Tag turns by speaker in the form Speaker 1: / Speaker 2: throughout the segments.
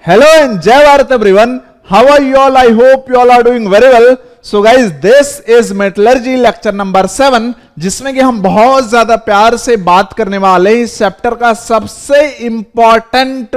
Speaker 1: Hello and Jai Bharat everyone. How are you all? I hope you all are doing very well. So guys, this is metallurgy lecture number 7, जिसमें कि हम बहुत ज्यादा प्यार से बात करने वाले हैं इस चैप्टर का सबसे इंपॉर्टेंट,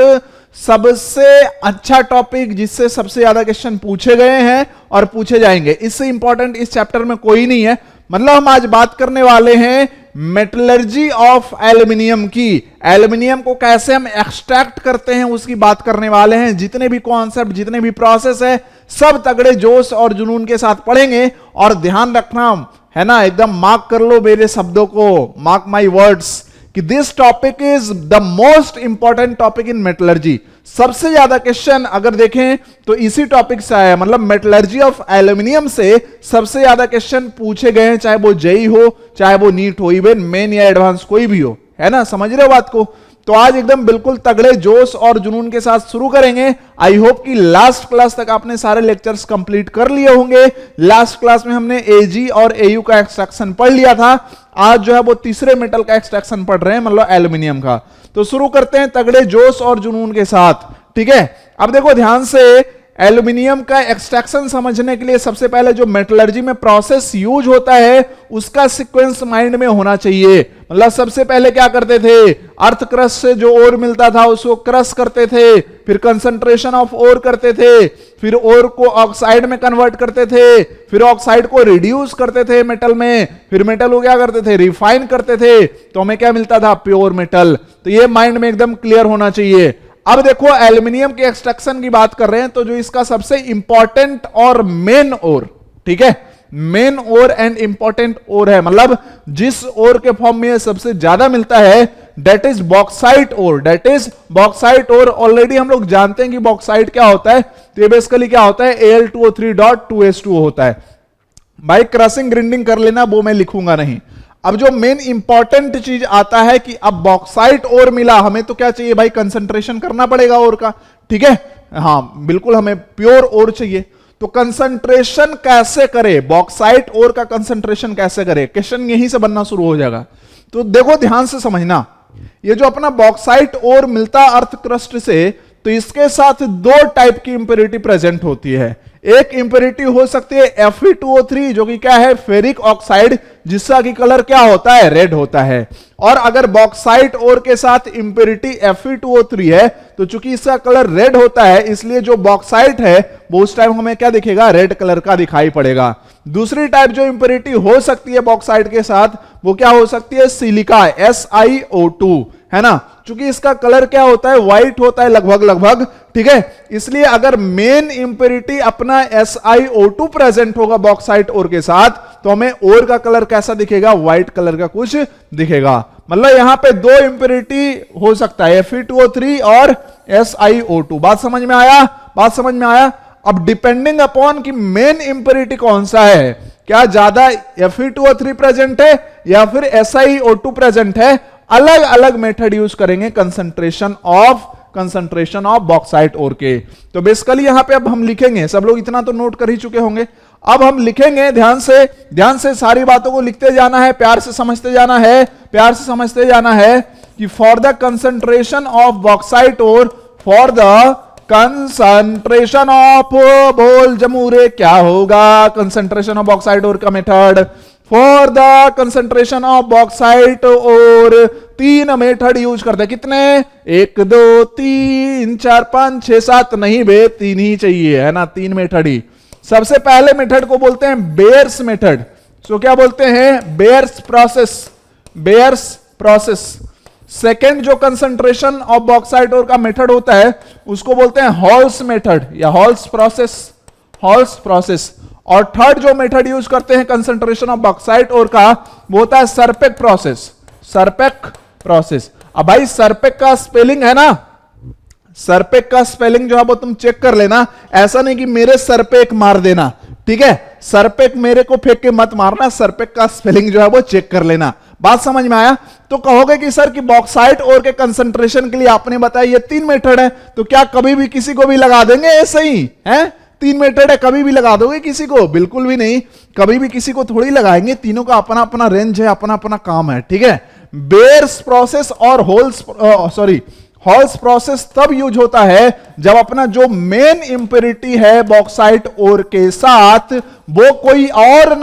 Speaker 1: सबसे अच्छा टॉपिक, जिससे सबसे ज्यादा क्वेश्चन पूछे गए हैं और पूछे जाएंगे। इससे इंपॉर्टेंट इस चैप्टर में कोई नहीं है। मतलब हम आज बात करने वाले हैं मेटलर्जी ऑफ एल्यूमिनियम की। एल्यूमिनियम को कैसे हम एक्सट्रैक्ट करते हैं उसकी बात करने वाले हैं। जितने भी कॉन्सेप्ट, जितने भी प्रोसेस है, सब तगड़े जोश और जुनून के साथ पढ़ेंगे। और ध्यान रखना है ना, एकदम मार्क कर लो मेरे शब्दों को, मार्क माई वर्ड्स, कि this topic is the most important topic in metallurgy. सबसे ज्यादा क्वेश्चन अगर देखें तो इसी टॉपिक से आया, मतलब मेटलर्जी ऑफ एल्यूमिनियम से सबसे ज्यादा क्वेश्चन पूछे गए हैं, चाहे वो जेई हो, चाहे वो नीट हो, इवन मेन या एडवांस कोई भी हो, है ना। समझ रहे हो बात को? तो आज एकदम बिल्कुल तगड़े जोश और जुनून के साथ शुरू करेंगे। आई होप कि लास्ट क्लास तक आपने सारे लेक्चर्स कंप्लीट कर लिए होंगे। लास्ट क्लास में हमने एजी और एयू का एक्सट्रैक्शन पढ़ लिया था। आज जो है वो तीसरे मेटल का एक्सट्रैक्शन पढ़ रहे हैं, मतलब एल्यूमिनियम का। तो शुरू करते हैं तगड़े जोश और जुनून के साथ, ठीक है। अब देखो ध्यान से, एल्यूमिनियम का एक्सट्रैक्शन समझने के लिए सबसे पहले जो मेटलर्जी में प्रोसेस यूज होता है उसका सीक्वेंस माइंड में होना चाहिए। मतलब सबसे पहले क्या करते थे, अर्थ क्रश से जो ओर मिलता था उसको क्रश करते थे, फिर कंसंट्रेशन ऑफ ओर करते थे, फिर ओर को ऑक्साइड में कन्वर्ट करते थे, फिर ऑक्साइड को रिड्यूस करते थे मेटल में, फिर मेटल को क्या करते थे, रिफाइन करते थे, तो हमें क्या मिलता था, प्योर मेटल। तो ये माइंड में एकदम क्लियर होना चाहिए। अब देखो एल्यूमिनियम के एक्सट्रैक्शन की बात कर रहे हैं, तो जो इसका सबसे इंपॉर्टेंट और मेन ओर, ठीक है, मेन ओर एंड इंपॉर्टेंट ओर है, मतलब जिस ओर के फॉर्म में सबसे ज्यादा मिलता है, that is bauxite ore. That is bauxite ore. Already हम लोग जानते हैं कि बॉक्साइट क्या होता है। तो ये बेसिकली क्या होता है, Al2O3.2s2 होता है। भाई क्रशिंग ग्राइंडिंग कर लेना, वो मैं लिखूंगा नहीं। अब जो मेन इंपॉर्टेंट चीज आता है कि अब बॉक्साइट ओर मिला, हमें तो क्या चाहिए भाई, कंसंट्रेशन करना पड़ेगा ओर का, ठीक है। हाँ बिल्कुल, हमें प्योर ओर चाहिए। तो कंसंट्रेशन कैसे करे, बॉक्साइट ओर का कंसंट्रेशन कैसे करे, क्वेश्चन यहीं से बनना शुरू हो जाएगा। तो देखो ध्यान से समझना, ये जो अपना बॉक्साइट ओर मिलता अर्थ क्रस्ट से, तो इसके साथ दो टाइप की इंप्योरिटी प्रेजेंट होती है। एक इंप्योरिटी हो सकती है Fe2O3, जो कि क्या है, फेरिक ऑक्साइड, जिसका की कलर क्या होता है, रेड होता है। और अगर बॉक्साइट ओर के साथ इंप्योरिटी Fe2O3 है, तो चूंकि इसका कलर रेड होता है, इसलिए जो बॉक्साइट है वो उस टाइम हमें क्या दिखेगा, रेड कलर का दिखाई पड़ेगा। दूसरी टाइप जो इंप्योरिटी हो सकती है बॉक्साइट के साथ, वो क्या हो सकती है, सिलिका, SiO2, है ना। चूंकि इसका कलर क्या होता है, व्हाइट होता है लगभग, ठीक है। इसलिए अगर मेन इंप्योरिटी अपना SiO2 प्रेजेंट होगा बॉक्साइट ओर के साथ, तो हमें ओर का कलर कैसा दिखेगा, व्हाइट कलर का कुछ दिखेगा। मतलब यहां पे दो इंप्योरिटी हो सकता है, Fe2O3 और SiO2। बात समझ में आया, बात समझ में आया। अब डिपेंडिंग अपॉन कि मेन इंप्योरिटी कौन सा है, क्या ज्यादा Fe2O3 प्रेजेंट है या फिर SiO2 प्रेजेंट है, अलग अलग मेथड यूज करेंगे कंसंट्रेशन ऑफ बॉक्साइट ओर के। तो बेसिकली यहां पे अब हम लिखेंगे, सब लोग इतना तो नोट कर ही चुके होंगे। अब हम लिखेंगे, ध्यान से सारी बातों को लिखते जाना है, प्यार से समझते जाना है, प्यार से समझते जाना है कि for the concentration of bauxite ore, for the concentration of, बोल जमूरे क्या होगा, कंसंट्रेशन ऑफ बॉक्साइट ओर का method, for the concentration of bauxite ore 3 method use करते हैं। कितने, 1 2 3 4 5 6 7 नहीं बे, 3 ही चाहिए, है ना, 3 मेथड ही। सबसे पहले मेथड को बोलते हैं बेयर्स मेथड। सो क्या बोलते हैं, बेयर्स प्रोसेस। सेकेंड जो कंसंट्रेशन ऑफ बॉक्साइट ओर का मेथड होता है उसको बोलते हैं हॉल्स मेथड या हॉल्स प्रोसेस। और थर्ड जो मेथड यूज करते हैं कंसंट्रेशन ऑफ बॉक्साइट ओर का, वो होता है सरपेक प्रोसेस। अब भाई सरपेक का स्पेलिंग है ना, सरपेक का स्पेलिंग जो है वो तुम चेक कर लेना। ऐसा नहीं कि मेरे सर पे एक मार देना, ठीक है, सरपेक मेरे को फेंक के मत मारना, सरपेक का स्पेलिंग जो है वो चेक कर लेना। बात समझ में आया? तो कहोगे कि सर कि बॉक्साइट ओर के कंसंट्रेशन के लिए आपने बताया ये 3 मेथड है, तो क्या कभी भी किसी को भी लगा देंगे ऐसे ही, है? 3 मेथड है, कभी भी लगा दोगे किसी को? बिल्कुल भी नहीं, कभी भी किसी को थोड़ी लगाएंगे। तीनों का अपना अपना रेंज है, अपना अपना काम है, ठीक है। बेयर्स प्रोसेस और हॉल्स प्रोसेस तब यूज होता है जब अपना जो मेन इंप्योरिटी है बॉक्साइट ओर के साथ वो कोई और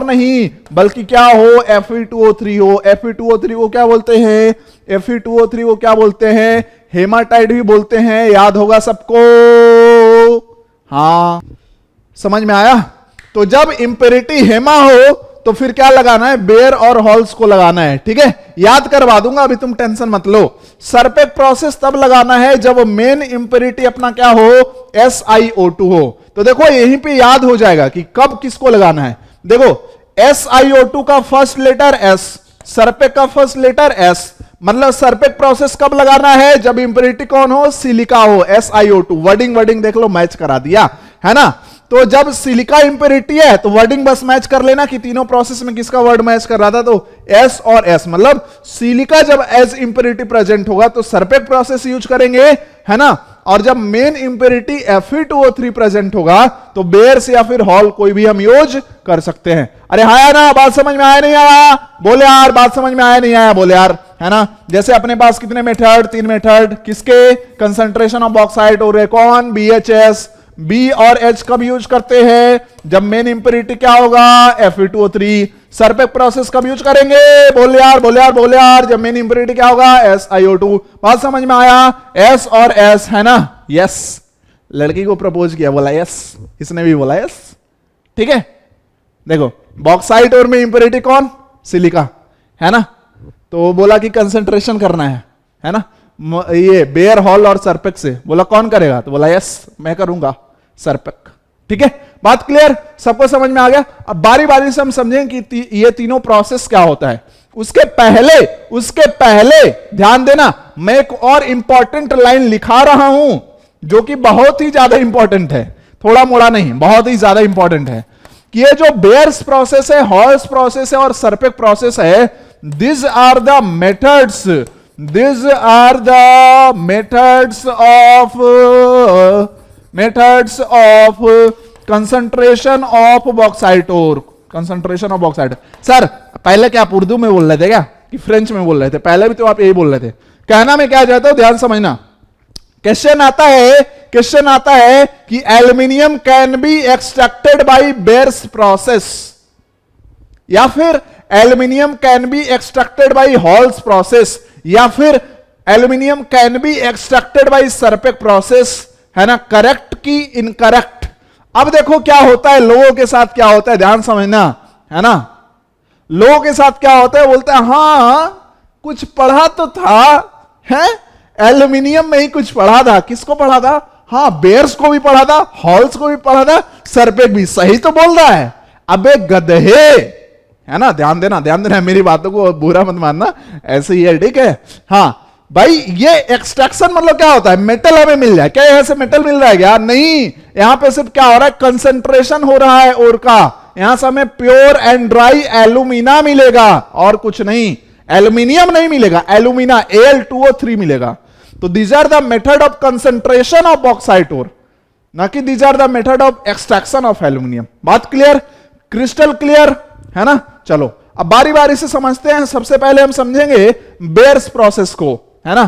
Speaker 1: नहीं बल्कि क्या हो, Fe2O3 हो। Fe2O3 को क्या बोलते हैं? Fe2O3 को क्या बोलते हैं? हेमाटाइड भी बोलते हैं, याद होगा सबको। हाँ, समझ में आया? तो जब इंप्योरिटी हेमा हो तो फिर क्या लगाना है? बेयर और हॉल्स को लगाना है। ठीक है, याद करवा दूंगा, अभी तुम टेंशन मत लो। सरपेक प्रोसेस तब लगाना है जब मेन इंप्योरिटी अपना क्या हो? SiO2 हो। तो देखो यहीं पे याद हो जाएगा कि कब किसको लगाना है। देखो SiO2 का फर्स्ट लेटर S, सरपेक का फर्स्ट लेटर S, मतलब सरपेक प्रोसेस कब लगाना है? जब इंप्योरिटी कौन हो? सिलिका हो, SiO2। वर्डिंग देख लो, मैच करा दिया है ना। तो जब सिलिका इंप्योरिटी है तो वर्डिंग बस मैच कर लेना कि तीनों प्रोसेस में किसका वर्ड मैच कर रहा था। तो S और S, मतलब सिलिका जब एज इंप्योरिटी प्रेजेंट होगा तो सरपेक प्रोसेस यूज करेंगे, है ना। और जब मेन इंप्योरिटी Fe2O3 प्रेजेंट होगा तो बेयर्स या फिर हॉल कोई भी हम यूज कर सकते हैं। अरे आया ना, बात समझ में आया नहीं आया? बोले यार, बात समझ में आया नहीं आया? बोले यार, है ना। जैसे अपने पास कितने मेथड? 3 मेथड। किसके? कंसंट्रेशन ऑफ बॉक्साइट और कौन? BHS। B और H कब यूज करते हैं? जब मेन इंप्योरिटी क्या होगा? Fe2O3। सरपेक प्रोसेस कब यूज करेंगे? बोले यार, जब मेन इंप्योरिटी क्या होगा? SiO2। बात समझ में आया? S और S, है ना। यस, लड़की को प्रपोज किया, बोला यस, इसने भी बोला यस। ठीक है, देखो बॉक्साइट और में इंप्योरिटी कौन? सिलिका, है ना। तो बोला कि कंसंट्रेशन करना है ना। ये बेयर, हॉल और सरपेक से बोला कौन करेगा? तो बोला यस, मैं करूंगा, सरपेक। ठीक है, बात क्लियर? सबको समझ में आ गया? अब बारी बारी से हम समझेंगे कि ये तीनों प्रोसेस क्या होता है। उसके पहले ध्यान देना, मैं एक और इंपॉर्टेंट लाइन लिखा रहा हूं जो कि बहुत ही ज्यादा इंपॉर्टेंट है, थोड़ा मोड़ा नहीं, बहुत ही ज्यादा इंपॉर्टेंट है। कि ये जो बेयर्स प्रोसेस है, हॉल्स प्रोसेस है और सरपेक प्रोसेस है, these are the methods of concentration of bauxite ore। concentration of bauxite। Sir पहले क्या आप उर्दू में बोल रहे थे क्या कि फ्रेंच में बोल रहे थे? पहले भी तो आप यही बोल रहे थे। कहना में क्या चाहता हूं, ध्यान समझना। क्वेश्चन आता है कि aluminium can be extracted by Bayer's process, या फिर aluminium can be extracted by Hall's process, या फिर aluminium can be extracted by Serpeck's process, है ना। करेक्ट की इनकरेक्ट? अब देखो क्या होता है, लोगों के साथ क्या होता है, ध्यान समझना, है ना। लोगों के साथ क्या होता है, बोलते हैं हाँ कुछ पढ़ा तो था, है एल्यूमिनियम में ही कुछ पढ़ा था। किसको पढ़ा था? हाँ, बेयर्स को भी पढ़ा था, हॉल्स को भी पढ़ा था, सरपेक भी। सही तो बोल रहा है। अबे गधे, है ना। ध्यान देना मेरी बातों को, बुरा मत मानना, ऐसे ही है, ठीक है। हाँ भाई, ये एक्सट्रैक्शन मतलब क्या होता है? मेटल हमें मिल जाए। क्या यहां से मेटल मिल रहा है क्या? नहीं, यहां पे सिर्फ क्या हो रहा है? कंसंट्रेशन हो रहा है ओर का। यहां से हमें प्योर एंड ड्राई एल्यूमिना मिलेगा और कुछ नहीं। एल्यूमिनियम नहीं मिलेगा, एल्यूमिना Al2O3 मिलेगा। तो these are the method of concentration of bauxite ore, ना कि these are the method of extraction of aluminium. बात क्लियर? क्रिस्टल क्लियर, है ना। चलो अब बारी बारी से समझते हैं। सबसे पहले हम समझेंगे बेयर्स प्रोसेस को, है ना।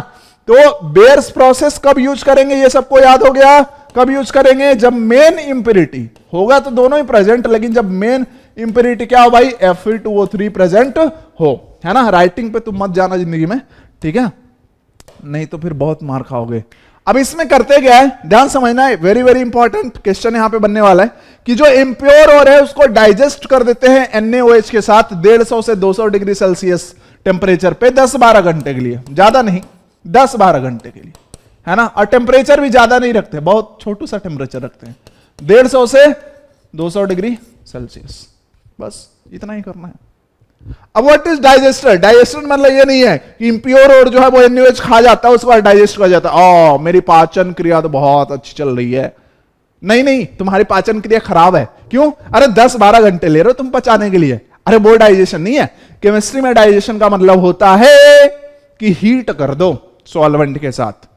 Speaker 1: तो बेयर्स प्रोसेस कब यूज करेंगे, ये सबको याद हो गया। कब यूज करेंगे? जब मेन इंप्योरिटी होगा तो दोनों ही प्रेजेंट, लेकिन जब मेन इंप्योरिटी क्या हो भाई? Fe2O3 प्रेजेंट हो, है ना। राइटिंग पे तुम मत जाना जिंदगी में, ठीक है, नहीं तो फिर बहुत मार खाओगे। अब इसमें करते क्या है, ध्यान समझना है, वेरी वेरी इंपॉर्टेंट क्वेश्चन यहां पे बनने वाला है कि जो इंप्योर और है उसको डाइजेस्ट कर देते हैं NaOH के साथ 150 से 200 डिग्री सेल्सियस टेम्परेचर पे 10-12 घंटे के लिए, ज्यादा नहीं, 10-12 घंटे के लिए, है ना। और टेम्परेचर भी ज्यादा नहीं रखते, बहुत छोटू सा टेम्परेचर रखते हैं, 150 से 200 डिग्री सेल्सियस, बस इतना ही करना है। अब व्हाट इज डाइजेस्टर? डाइजेस्टर मतलब ये नहीं है कि इंप्योर और जो है वो NaOH खा जाता है, उसके बाद डाइजेस्ट कर जाता है। मेरी पाचन क्रिया तो बहुत अच्छी चल रही है। नहीं, तुम्हारी पाचन क्रिया खराब है। क्यों? अरे 10-12 घंटे ले रहे हो तुम पचाने के लिए। अरे वो डाइजेशन नहीं है। केमिस्ट्री में डाइजेशन का मतलब होता है कि हीट कर दो सॉल्वेंट के साथ,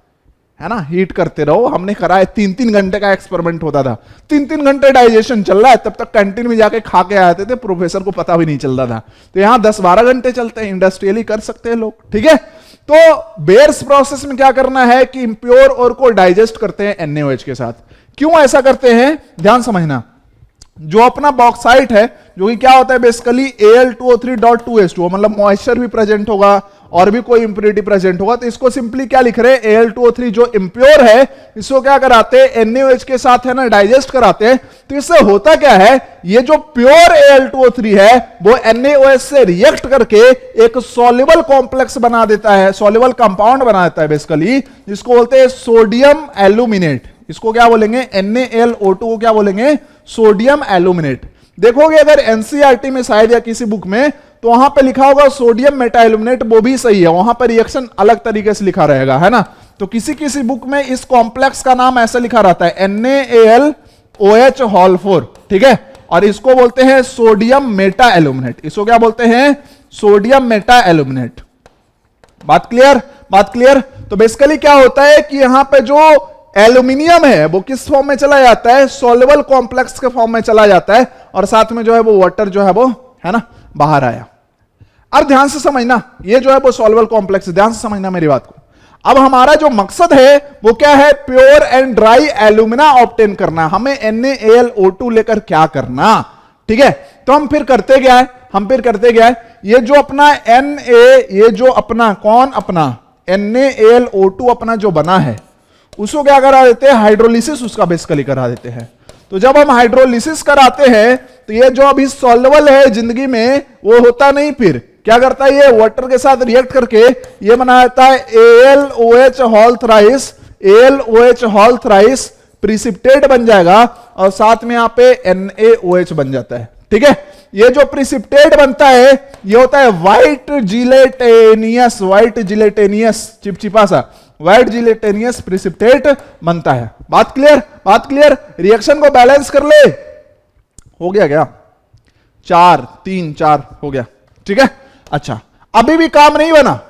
Speaker 1: है ना, हीट करते रहो। हमने करा है, 3-3 घंटे का एक्सपेरिमेंट होता था, 3-3 घंटे डाइजेशन चल रहा है, तब तक कैंटीन में जाके खा के आते थे, प्रोफेसर को पता भी नहीं चल रहा था। तो यहां 10-12 घंटे चलते हैं, इंडस्ट्रियली कर सकते हैं लोग, ठीक है। तो बेयर्स प्रोसेस में क्या करना है कि इंप्योर और को डाइजेस्ट करते हैं NaOH के साथ। क्यों ऐसा करते हैं, ध्यान समझना। जो अपना बॉक्साइट है, जो कि क्या होता है बेसिकली Al2O3.2H2, मतलब मॉइस्चर भी प्रेजेंट होगा और भी कोई इंप्योरिटी प्रेजेंट होगा, तो इसको सिंपली क्या लिख रहे हैं, Al2O3 जो इंप्योर है, इसको क्या कराते हैं NaOH के साथ है ना डाइजेस्ट कराते हैं। तो इससे होता क्या है, ये जो प्योर Al2O3 है वो NaOH से रिएक्ट करके एक सॉल्युबल कॉम्प्लेक्स बना देता है, सॉल्युबल कंपाउंड बना देता है बेसिकली, जिसको बोलते हैं सोडियम एल्यूमिनेट। इसको क्या बोलेंगे, NaLO2 को क्या बोलेंगे, सोडियम एल्यूमिनेट। देखोगे अगर एनसीईआरटी में शायद या किसी बुक में, तो वहां पे लिखा होगा सोडियम मेटा एल्यूमिनेट, वो भी सही है, वहां पर रिएक्शन अलग तरीके से लिखा रहेगा, है ना। तो किसी किसी बुक में इस कॉम्प्लेक्स का नाम ऐसा लिखा रहता है NaLOH4, ठीक है, और इसको बोलते हैं सोडियम मेटा एल्यूमिनेट। इसको क्या बोलते हैं, सोडियम मेटा एल्यूमिनेट। बात क्लियर, बात क्लियर। तो बेसिकली क्या होता है कि यहां पे जो एल्यूमिनियम है वो किस फॉर्म में चला जाता है, सॉल्युबल कॉम्प्लेक्स के फॉर्म में चला जाता है, और साथ में जो है वो वाटर जो है वो है ना बाहर आया। अब ध्यान से समझना, ये जो है वो सॉल्युबल कॉम्प्लेक्स, ध्यान से समझना मेरी बात को। अब हमारा जो मकसद है वो क्या है, pure and dry alumina obtain करना। हमें NaLO2 लेकर क्या करना, ठीक है। तो हम फिर करते क्या है, ये जो अपना ये जो अपना कौन अपना NaLO2 अपना जो बना है, उसको क्या करा देते हैं, हाइड्रोलिसिस उसका बेसिकली करा देते हैं। तो जब हम हाइड्रोलिसिस कराते हैं तो ये जो अभी सॉल्युबल है जिंदगी में, वो होता नहीं, फिर क्या करता है, ये वाटर के साथ रिएक्ट करके ये बना देता है ALOH होल थ्राइस प्रिसिपिटेट बन जाएगा, और साथ में यहां पे NaOH बन जाता है, ठीक है। ये जो प्रिसिपिटेट बनता है ये होता है व्हाइट जिलेटेनियस चिपचिपा सा व्हाइट जिलेटेनियस प्रिसिपिटेट बनता है। बात क्लियर, बात क्लियर। रिएक्शन को बैलेंस कर ले, हो गया क्या, 4 3 4 हो गया, ठीक है। अच्छा, अभी भी काम नहीं बना,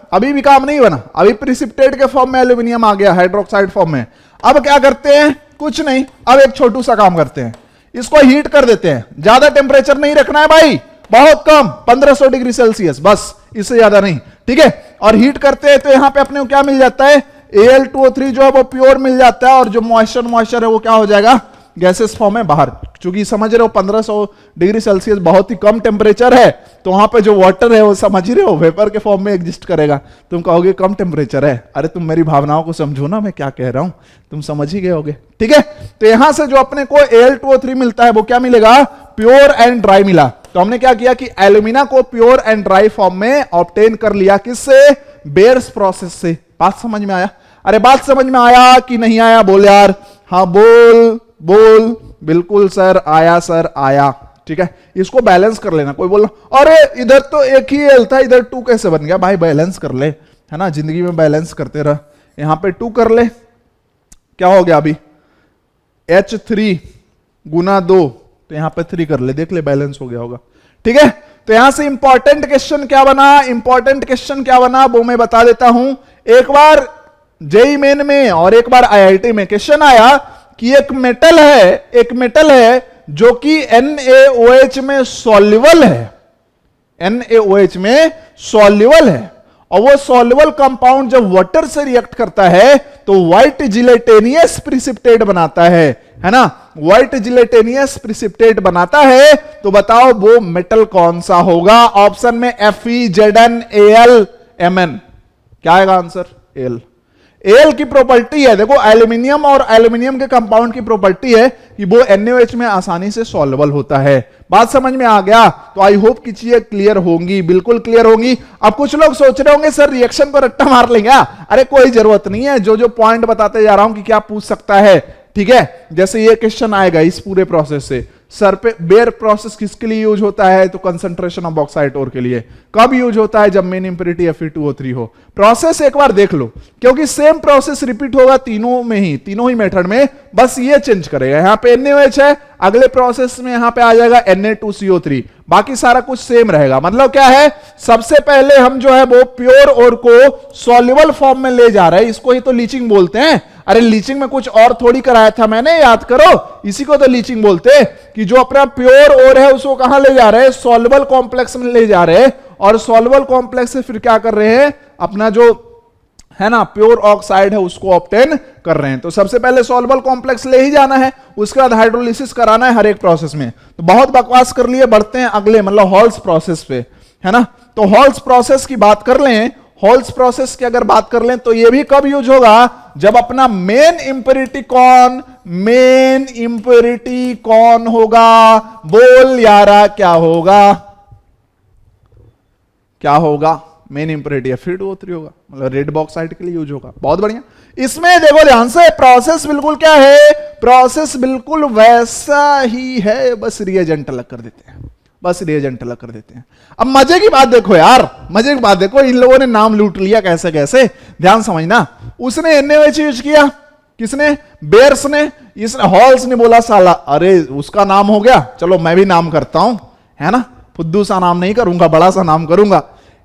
Speaker 1: अभी प्रिसिपिटेट के फॉर्म में एल्यूमिनियम आ गया हाइड्रोक्साइड फॉर्म में। अब क्या करते हैं, कुछ नहीं, अब एक छोटू सा काम करते हैं, इसको हीट कर देते हैं। ज्यादा टेम्परेचर नहीं रखना है भाई, बहुत कम 1500 डिग्री सेल्सियस, बस, इससे ज्यादा नहीं, ठीक है। और हीट करते हैं तो यहां पे अपने को क्या मिल जाता है, Al2O3 जो है वो प्योर मिल जाता है, और जो मॉइस्चर है वो क्या हो जाएगा, गैसेस फॉर्म में बाहर। क्योंकि समझ रहे हो 1500 डिग्री सेल्सियस बहुत ही कम टेम्परेचर है, तो वहां पे जो वाटर है वो समझ ही रहे हो वेपर के फॉर्म में एग्जिस्ट करेगा। तुम कहोगे कम टेम्परेचर है, अरे तुम मेरी भावनाओं को समझो ना, मैं क्या कह रहा हूं, तुम समझ ही गए होगे, ठीक है। तो यहां से जो अपने को Al2O3 मिलता है वो क्या मिलेगा, प्योर एंड ड्राई मिला। तो हमने क्या किया कि एल्यूमिना को प्योर एंड ड्राई फॉर्म में ऑब्टेन कर लिया, किससे, बेयर्स प्रोसेस से। बात समझ में आया, अरे बात समझ में आया कि नहीं आया, बोल यार, हाँ बोल बोल, बिल्कुल सर आया, सर आया, ठीक है। इसको बैलेंस कर लेना। कोई बोल अरे इधर तो एक ही एल था, इधर 2 कैसे बन गया, भाई बैलेंस कर ले, है ना, जिंदगी में बैलेंस करते रह। यहां पे 2 कर ले, क्या हो गया अभी, H3 गुना 2, तो यहां पे 3 कर ले, देख ले बैलेंस हो गया होगा, ठीक है। तो यहां से इंपॉर्टेंट क्वेश्चन क्या बना, वो मैं बता देता हूं। एक बार जेईई मेन में और एक बार IIT में क्वेश्चन आया कि एक मेटल है जो कि NaOH में सॉल्युबल है, और वो सॉल्युबल कंपाउंड जब वाटर से रिएक्ट करता है तो व्हाइट जिलेटेनियस प्रिसिपिटेट बनाता है ना, व्हाइट जिलेटेनियस प्रिसिपिटेट बनाता है। तो बताओ वो मेटल कौन सा होगा, ऑप्शन में FeZnAlMn, क्या आएगा आंसर, एल की प्रॉपर्टी है, देखो एल्यूमिनियम और एल्यूमिनियम के कंपाउंड की प्रॉपर्टी है कि वो NaOH में आसानी से सॉल्युबल होता है। बात समझ में आ गया, तो आई होप कि चीजें क्लियर होंगी, बिल्कुल क्लियर होंगी। अब कुछ लोग सोच रहे होंगे सर रिएक्शन को रट्टा मार लेंगे, अरे कोई जरूरत नहीं है, जो पॉइंट बताते जा रहा हूं कि क्या पूछ सकता है, ठीक है। जैसे ये क्वेश्चन आएगा इस पूरे प्रोसेस से, सर पे बेयर प्रोसेस किसके लिए यूज होता है, तो कंसंट्रेशन ऑफ बॉक्साइट ओर के लिए। कब यूज होता है, जब मेन इंप्योरिटी Fe2O3 हो। प्रोसेस एक बार देख लो, क्योंकि सेम प्रोसेस रिपीट होगा तीनों ही मेथड में, बस ये चेंज करेगा। यहां पे NaOH है, अगले प्रोसेस में यहां पे आ जाएगा Na2CO3, बाकी सारा कुछ सेम रहेगा। मतलब क्या है, सबसे पहले हम जो है वो प्योर और को सॉल्युबल फॉर्म में ले जा रहे हैं, इसको ही तो लीचिंग बोलते हैं। अरे लीचिंग में कुछ और थोड़ी कराया था मैंने, याद करो, इसी को तो लीचिंग बोलते हैं कि जो अपना प्योर और है उसको कहां ले जा रहे हैं, सॉल्युबल कॉम्प्लेक्स में ले जा रहे हैं, और सॉल्युबल कॉम्प्लेक्स से फिर क्या कर रहे हैं, अपना जो है ना, प्योर ऑक्साइड है उसको ऑब्टेन कर रहे हैं। तो सबसे पहले सॉल्युबल कॉम्प्लेक्स ले ही जाना है, उसके बाद हाइड्रोलिसिस कराना है हर एक प्रोसेस में। तो बहुत बकवास कर लिए, बढ़ते हैं अगले मतलब हॉल्स प्रोसेस पे, है ना। तो हॉल्स प्रोसेस की बात कर लें, हॉल्स प्रोसेस की अगर बात कर लें तो ये भी कब यूज होगा, जब अपना मेन इंप्योरिटी कौन होगा, बोल यारा क्या होगा, क्या होगा, मेन इंप्योरिटी Fe2O3 होगा, मतलब रेड बॉक्साइट के लिए यूज होगा। बहुत बढ़िया। इसमें देखो ध्यान से, प्रोसेस बिल्कुल क्या है, प्रोसेस बिल्कुल वैसा ही है, बस रिएजेंट अलग कर देते हैं, बस रिएजेंट अलग कर देते हैं। अब मजे की बात देखो यार, मजे की बात देखो, इन लोगों ने नाम लूट लिया कैसे कैसे, ध्यान समझना। उसने NaOH यूज किया, किसने, बेयर्स ने, इसने हॉल्स ने बोला साला अरे उसका नाम हो गया, चलो मैं भी नाम करता हूं, है ना, फुद्दू सा नाम नहीं करूंगा, बड़ा सा नाम करूंगा,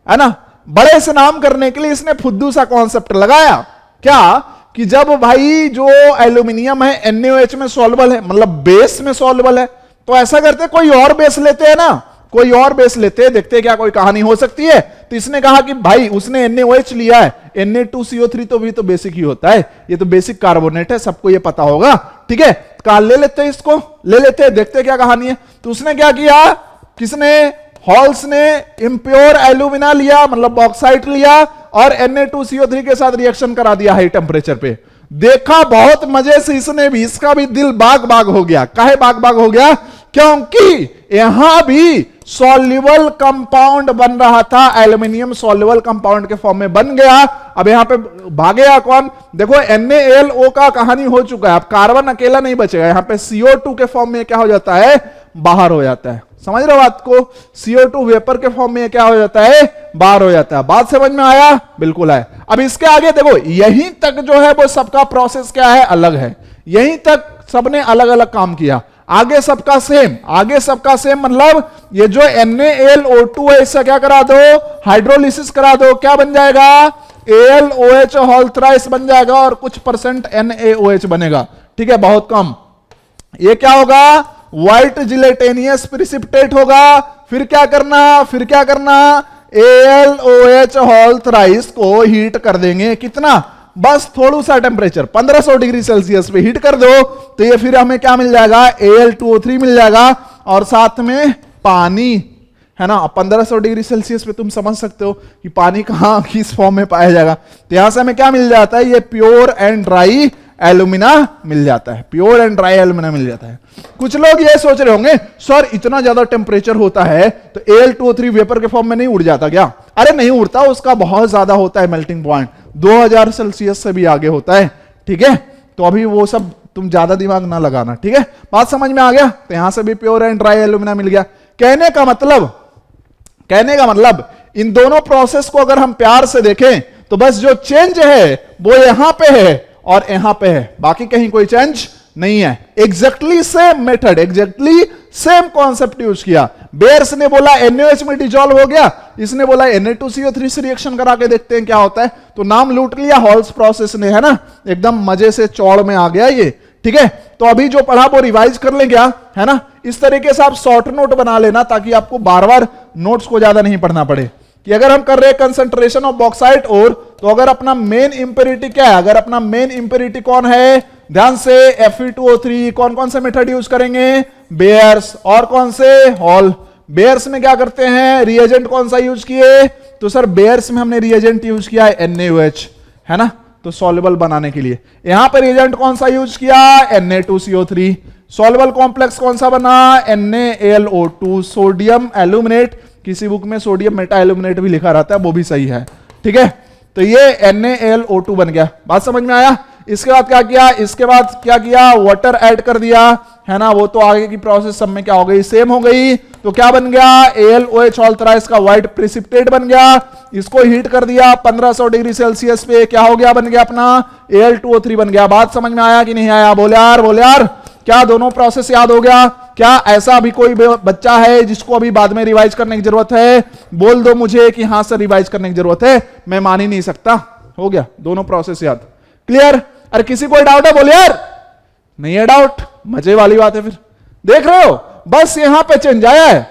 Speaker 1: है ना। बड़े से नाम करने के लिए इसने फुद्दू सा कॉन्सेप्ट लगाया, क्या कि जब भाई जो एल्यूमिनियम है NaOH में सॉल्युबल है, मतलब बेस में सॉल्युबल है, तो ऐसा करते कोई और बेस लेते हैं ना, कोई और बेस लेते हैं, देखते हैं क्या कोई कहानी हो सकती है। तो इसने कहा कि भाई उसने NaOH लिया है, Na2CO3 तो भी तो बेसिक ही होता है, ये तो बेसिक कार्बोनेट है, सबको ये पता होगा, ठीक है। कहा ले लेते हैं इसको, ले लेते हैं, देखते हैं क्या कहानी है। तो उसने क्या किया, किसने, हॉल्स ने इंप्योर एल्यूमिना लिया, मतलब बॉक्साइट लिया, और Na2CO3 के साथ रिएक्शन करा दिया हाई टेम्परेचर पे। देखा बहुत मजे से इसने भी, इसका भी दिल बाग बाग हो गया। काहे बाग बाग हो गया, क्योंकि यहां भी सॉल्युबल कंपाउंड बन रहा था, एल्यूमिनियम सॉल्युबल कंपाउंड के फॉर्म में बन गया। अब यहां पे भागेगा कौन, देखो NaLO का कहानी हो चुका है, अब कार्बन अकेला नहीं बचेगा, यहां पे CO2 के फॉर्म में क्या हो जाता है, बाहर हो जाता है। समझ रहे हो बात को, CO2 वेपर के फॉर्म में क्या हो जाता है, बाहर हो जाता है। बात समझ में आया, बिल्कुल है। अब इसके आगे देखो, यहीं तक जो है वो सबका प्रोसेस क्या है, अलग है, यहीं तक सबने अलग अलग काम किया। आगे सबका सेम, आगे सबका सेम, मतलब ये जो NaLO2 है इससे क्या करा दो, हाइड्रोलिसिस करा दो, क्या बन जाएगा, AlOH होल थ्राइस बन जाएगा, और कुछ परसेंट NaOH बनेगा, ठीक है, बहुत कम। ये क्या होगा, व्हाइट जिलेटेनियस प्रिसिपिटेट होगा। फिर क्या करना, फिर क्या करना, AlOH होल थ्राइस को हीट कर देंगे, कितना, बस थोड़ा सा टेम्परेचर 1500 डिग्री सेल्सियस पे हीट कर दो, तो ये फिर हमें क्या मिल जाएगा, Al2O3 मिल जाएगा, और साथ में पानी, है ना। 1500 डिग्री सेल्सियस पे तुम समझ सकते हो कि पानी कहां किस फॉर्म में पाया जाएगा। तो यहां से हमें क्या मिल जाता है, ये प्योर एंड ड्राई एल्यूमिना मिल जाता है, प्योर एंड ड्राई एल्यूमिना मिल जाता है। कुछ लोग ये सोच रहे होंगे सर इतना ज्यादा टेम्परेचर होता है तो Al2O3 वेपर के फॉर्म में नहीं उड़ जाता क्या, अरे नहीं उड़ता, उसका बहुत ज्यादा होता है मेल्टिंग पॉइंट, 2000 सेल्सियस से भी आगे होता है, ठीक है। तो अभी वो सब तुम ज्यादा दिमाग ना लगाना, ठीक है, बात समझ में आ गया। तो यहां से भी प्योर एंड ड्राई एल्यूमिना मिल गया। कहने का मतलब इन दोनों प्रोसेस को अगर हम प्यार से देखें तो बस जो चेंज है वो यहां पे है और यहां पे है, बाकी कहीं कोई चेंज नहीं है। Exactly same method, exactly same concept use किया। बेयर्स ने बोला NaOH में डिजॉल्व हो गया, इसने बोला Na2CO3 से रिएक्शन करा के देखते हैं क्या होता है, तो नाम लूट लिया हॉल्स प्रोसेस ने, है ना, एकदम मजे से चौड़ में आ गया ये, ठीक है। तो अभी जो पढ़ा वो रिवाइज कर ले क्या, है ना। इस तरीके से आप शॉर्ट नोट बना लेना ताकि आपको बार बार नोट्स को ज्यादा नहीं पढ़ना पड़े। कि अगर हम कर रहे हैं कंसंट्रेशन ऑफ बॉक्साइट ओर, तो अगर अपना मेन इंप्योरिटी क्या है, अगर अपना मेन इंप्योरिटी कौन है, ध्यान से Fe2O3, कौन कौन से मेथड यूज करेंगे, बेयर्स, और कौन से, हॉल। बेयर्स में क्या करते हैं, रिएजेंट कौन सा यूज किए, तो सर बेयर्स में हमने रिएजेंट यूज किया है NaOH, है ना, तो सॉल्युबल बनाने के लिए। यहां पर रिएजेंट कौन सा यूज किया, Na2CO3। सॉल्युबल कॉम्प्लेक्स कौन सा बना, NaLO2, सोडियम एल्यूमिनेट, किसी बुक में सोडियम मेटा एल्यूमिनेट भी लिखा रहता है, वो भी सही है, ठीक है। तो ये NaLO2 बन गया, बात समझ में आया। इसके बाद क्या किया, इसके बाद क्या किया, वाटर ऐड कर दिया, है ना, वो तो आगे की प्रोसेस सब में क्या हो गई, सेम हो गई। तो क्या बन गया, AlOH होल थ्राइस का व्हाइट प्रिसिपिटेट बन गया। इसको हीट कर दिया 1500 डिग्री सेल्सियस पे, क्या हो गया, बन गया अपना Al2O3 बन गया। बात समझ में आया कि नहीं आया, बोले यार, क्या दोनों प्रोसेस याद हो गया। क्या ऐसा अभी कोई बच्चा है जिसको अभी बाद में रिवाइज करने की जरूरत है, बोल दो मुझे कि हां सर रिवाइज करने की जरूरत है, मैं मान ही नहीं सकता। हो गया दोनों प्रोसेस याद, क्लियर। अरे किसी को डाउट है, बोले यार, नहीं है डाउट, मजे वाली बात है। फिर देख रहे हो, बस यहां पे चेंज आया है।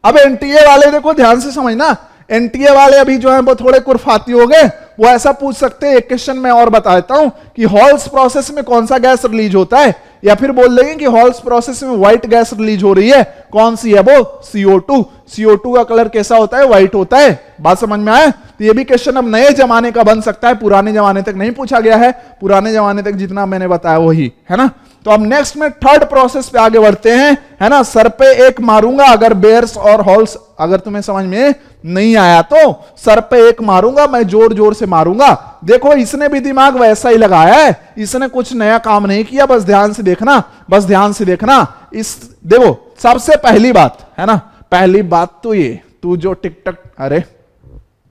Speaker 1: अब NTA वाले देखो ध्यान से समझना, NTA वाले अभी जो है वो थोड़े कुरफाती हो गए, वो ऐसा पूछ सकते हैं। एक क्वेश्चन में और बता देता हूं कि हॉल्स प्रोसेस में कौन सा गैस रिलीज होता है, या फिर बोल देंगे कि हॉल्स प्रोसेस में व्हाइट गैस रिलीज हो रही है, कौन सी है वो, CO2। CO2 का कलर कैसा होता है, व्हाइट होता है। बात समझ में आए? तो ये भी क्वेश्चन अब नए जमाने का बन सकता है, पुराने जमाने तक नहीं पूछा गया है, पुराने जमाने तक जितना मैंने बताया वही है ना। तो अब नेक्स्ट में थर्ड प्रोसेस पे आगे बढ़ते हैं, है ना। सर पे एक मारूंगा, अगर बेयर्स और हॉल्स अगर तुम्हें समझ में नहीं आया तो सर पे एक मारूंगा, मैं जोर जोर से मारूंगा। देखो इसने भी दिमाग वैसा ही लगाया है, इसने कुछ नया काम नहीं किया, बस ध्यान से देखना, बस ध्यान से देखना। इस देखो सबसे पहली बात है ना, पहली बात तो ये, तू जो टिकटॉक, अरे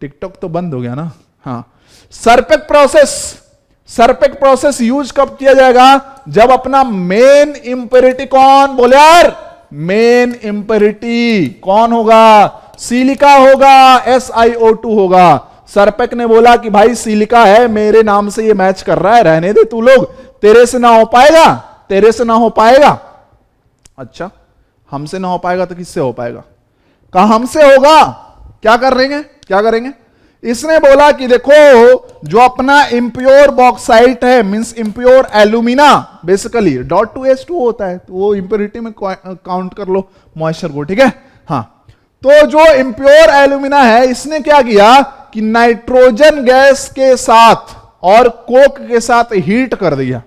Speaker 1: टिकटॉक तो बंद हो गया ना, हाँ। सरपेक प्रोसेस यूज कब किया जाएगा, जब अपना मेन इंपेरिटी, कौन बोले यार, मेन इंपेरिटी कौन होगा, सिलिका होगा, SiO2 होगा। सरपेक ने बोला कि भाई सिलिका है, मेरे नाम से ये मैच कर रहा है, रहने दे तू लोग, तेरे से ना हो पाएगा, तेरे से ना हो पाएगा। अच्छा हमसे ना हो पाएगा तो किससे हो पाएगा, कहा हमसे होगा। क्या कर रहे हैं, क्या करेंगे, इसने बोला कि देखो जो अपना इंप्योर बॉक्साइट है, means impure alumina, basically .2H2 होता है, तो वो इंप्योरिटी में काउंट कर लो मॉइस्चर को, ठीक है। हाँ तो जो इंप्योर एल्यूमिना है, इसने क्या किया कि नाइट्रोजन गैस के साथ और कोक के साथ हीट कर दिया,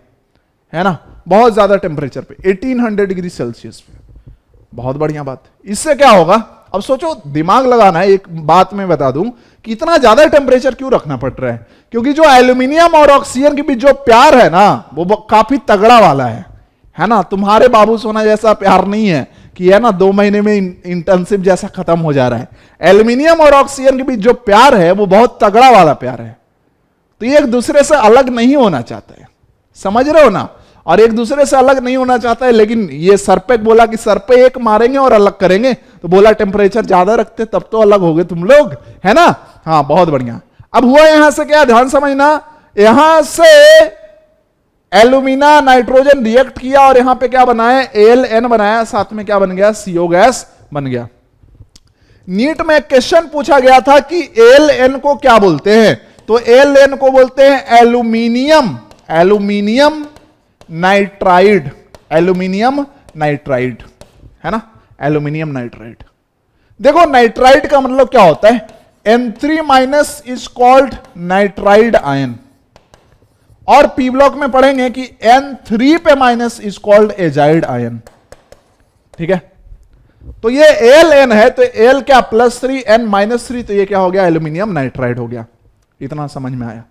Speaker 1: है ना, बहुत ज्यादा टेम्परेचर पे, 1800 डिग्री सेल्सियस पे। बहुत बढ़िया बात। इससे क्या होगा, अब सोचो, दिमाग लगाना है। एक बात मैं बता दूं कि इतना ज्यादा टेम्परेचर क्यों रखना पड़ रहा है, क्योंकि जो एल्यूमिनियम और ऑक्सीजन के बीच जो प्यार है ना, वो काफी तगड़ा वाला है ना। तुम्हारे बाबू सोना जैसा प्यार नहीं है कि है ना 2 महीने में इंटर्नशिप जैसा खत्म हो जा रहा है। एल्यूमिनियम और ऑक्सीजन के बीच जो प्यार है वो बहुत तगड़ा वाला प्यार है, तो ये एक दूसरे से अलग नहीं होना चाहता है, समझ रहे हो ना। और एक दूसरे से अलग नहीं होना चाहता है, लेकिन ये सरपेक बोला कि सर पे एक मारेंगे और अलग करेंगे, तो बोला टेम्परेचर ज्यादा रखते तब तो अलग हो गए तुम लोग, है ना। हाँ बहुत बढ़िया। अब हुआ यहां से क्या, ध्यान समझना, यहां से एल्यूमिना नाइट्रोजन रिएक्ट किया और यहां पे क्या बनाया, AlN बनाया, साथ में क्या बन गया, CO गैस बन गया। नीट में एक क्वेश्चन पूछा गया था कि AlN को क्या बोलते हैं, तो AlN को बोलते हैं aluminium, aluminium nitride, aluminium nitride, है ना, एल्यूमिनियम नाइट्राइड। देखो नाइट्राइड का मतलब क्या होता है, N3- is called nitride ion, और पी ब्लॉक में पढ़ेंगे कि N3 पे minus is called azide ion, ठीक है। तो ये AlN है, तो Al क्या +3 N -3, तो ये क्या हो गया, एल्यूमिनियम नाइट्राइड हो गया। इतना समझ में आया।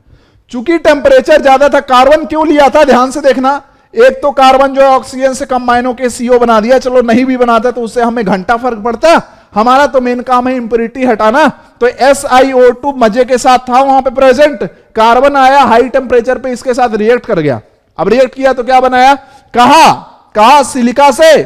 Speaker 1: चूंकि टेम्परेचर ज्यादा था, कार्बन क्यों लिया था, ध्यान से देखना। एक तो कार्बन जो है ऑक्सीजन से कंबाइन होकर CO बना दिया, चलो नहीं भी बनाता तो उससे हमें घंटा फर्क पड़ता, हमारा तो मेन काम है इंप्योरिटी हटाना। तो SiO2 मजे के साथ था वहां पे प्रेजेंट, कार्बन आया हाई टेम्परेचर पे, इसके साथ रिएक्ट कर गया। अब रिएक्ट किया तो क्या बनाया, कहा सिलिका से,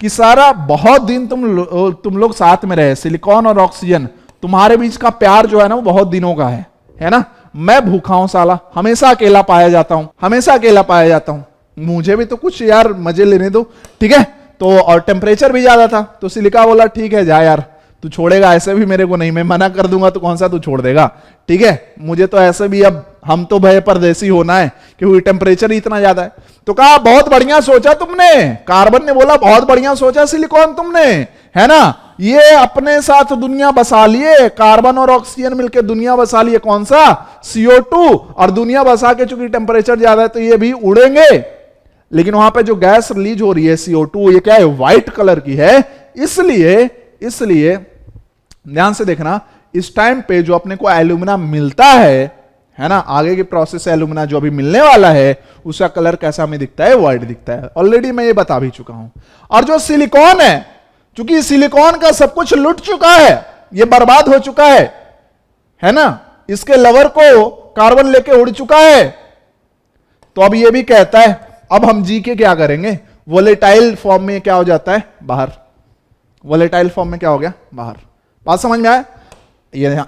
Speaker 1: कि सारा बहुत दिन तुम लोग साथ में रहे, सिलिकॉन और ऑक्सीजन, तुम्हारे बीच का प्यार जो है ना वो बहुत दिनों का है ना। मैं भूखा हूं साला, हमेशा अकेला पाया जाता हूं, हमेशा अकेला पाया जाता हूं, मुझे भी तो कुछ यार मजे लेने दो, ठीक है। तो और टेम्परेचर भी ज्यादा था, तो सिलिका बोला ठीक है जा यार, तू छोड़ेगा ऐसे भी मेरे को नहीं, मैं मना कर दूंगा तो कौन सा तू छोड़ देगा, ठीक है। मुझे तो ऐसे भी अब हम तो भय परदेसी होना है, क्योंकि टेम्परेचर इतना ज्यादा है। तो कहा बहुत बढ़िया सोचा तुमने, कार्बन ने बोला बहुत बढ़िया सोचा सिलिकॉन तुमने, है ना, ये अपने साथ दुनिया बसा लिए, कार्बन और ऑक्सीजन मिलकर दुनिया बसा लिए, कौन सा, CO2, और दुनिया बसा के चूंकि टेम्परेचर ज्यादा है तो ये भी उड़ेंगे। लेकिन वहां पे जो गैस रिलीज हो रही है CO2, ये क्या है, व्हाइट कलर की है। इसलिए ध्यान से देखना, इस टाइम पे जो अपने को एल्यूमिना मिलता है ना, आगे की प्रोसेस एल्यूमिना जो अभी मिलने वाला है, उसका कलर कैसा हमें दिखता है, व्हाइट दिखता है। ऑलरेडी मैं ये बता भी चुका हूं। और जो सिलिकॉन है, चूंकि सिलिकॉन का सब कुछ लुट चुका है, ये बर्बाद हो चुका है ना, इसके लवर को कार्बन लेके उड़ चुका है, तो अब ये भी कहता है अब हम जी के क्या करेंगे, वोलेटाइल फॉर्म में क्या हो जाता है, बाहर, वोलेटाइल फॉर्म में क्या हो गया, बाहर। बात समझ में आया,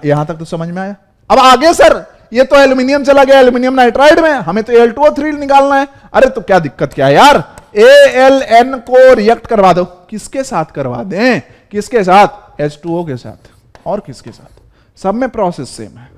Speaker 1: यहां तक तो समझ में आया। अब आगे सर, ये तो एल्यूमिनियम चला गया एल्यूमिनियम नाइट्राइड में, हमें तो Al2O3 निकालना है। अरे तो क्या दिक्कत क्या है यार, AlN को रिएक्ट करवा दो। किसके साथ करवा दें, किसके साथ, H2O के साथ, और किसके साथ, सब में प्रोसेस सेम है।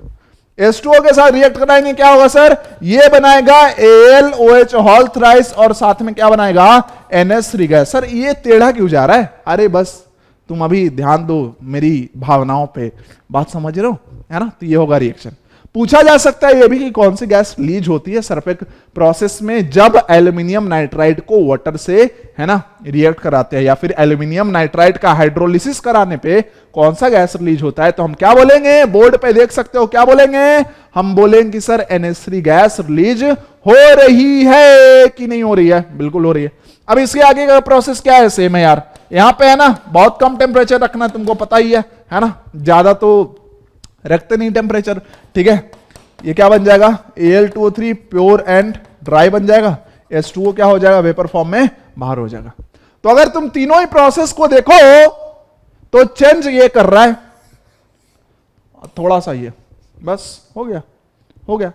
Speaker 1: H2O के साथ रिएक्ट कराएंगे, क्या होगा सर, ये बनाएगा AlOH होल थ्राइस और साथ में क्या बनाएगा, NH3 गैस। सर ये टेढ़ा क्यों जा रहा है, अरे बस तुम अभी ध्यान दो मेरी भावनाओं पे, बात समझ रहे हो, है ना। तो ये होगा रिएक्शन। पूछा जा सकता है ये भी कि कौन सी गैस रिलीज होती है सरफेक्ट प्रोसेस में जब एल्यूमिनियम नाइट्राइड को वाटर से, है ना, रिएक्ट कराते हैं, या फिर एल्यूमिनियम नाइट्राइड का हाइड्रोलिसिस कराने पे कौन सा गैस रिलीज होता है। तो हम क्या बोलेंगे, बोर्ड पे देख सकते हो क्या बोलेंगे, हम बोलेंगे कि सर NH3 गैस रिलीज हो रही है कि नहीं हो रही है, बिल्कुल हो रही है। अब इसके आगे का प्रोसेस क्या है, सेम है यार, यहां पे है ना बहुत कम टेम्परेचर रखना, तुमको पता ही है ना, ज्यादा तो रखते नहीं टेम्परेचर, ठीक है। ये क्या बन जाएगा, Al2O3 प्योर एंड ड्राई बन जाएगा, H2O क्या हो जाएगा, वेपर फॉर्म में बाहर हो जाएगा। तो अगर तुम तीनों ही प्रोसेस को देखो तो चेंज ये कर रहा है थोड़ा सा, ये बस हो गया, हो गया।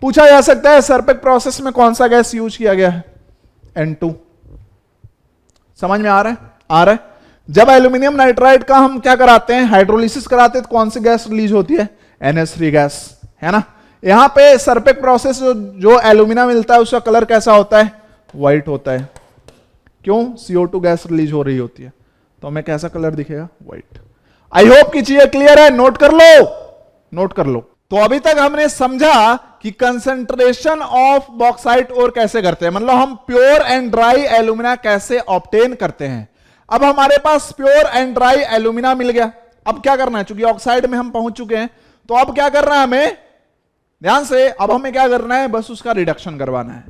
Speaker 1: पूछा जा सकता है सरफेक्ट प्रोसेस में कौन सा गैस यूज किया गया है, N2। समझ में आ रहा है, आ रहा है। जब एल्यूमिनियम नाइट्राइड का हम क्या कराते हैं, हाइड्रोलिसिस कराते हैं, तो कौन सी गैस रिलीज होती है, NH3 गैस, है ना। यहां पे सरफेक्ट प्रोसेस जो एल्यूमिना मिलता है उसका कलर कैसा होता है, व्हाइट होता है, क्यों, CO2 गैस रिलीज हो रही होती है, तो हमें कैसा कलर दिखेगा, व्हाइट। आई होप की चीजें क्लियर है, नोट कर लो, नोट कर लो। तो अभी तक हमने समझा कि कंसंट्रेशन ऑफ बॉक्साइट और कैसे करते हैं, मतलब हम प्योर एंड ड्राई एल्यूमिना कैसे ऑब्टेन करते हैं। अब हमारे पास प्योर एंड ड्राई एल्यूमिना मिल गया, अब क्या करना है, चूंकि ऑक्साइड में हम पहुंच चुके हैं, तो अब क्या करना है हमें, ध्यान से, अब हमें क्या करना है, बस उसका रिडक्शन करवाना है।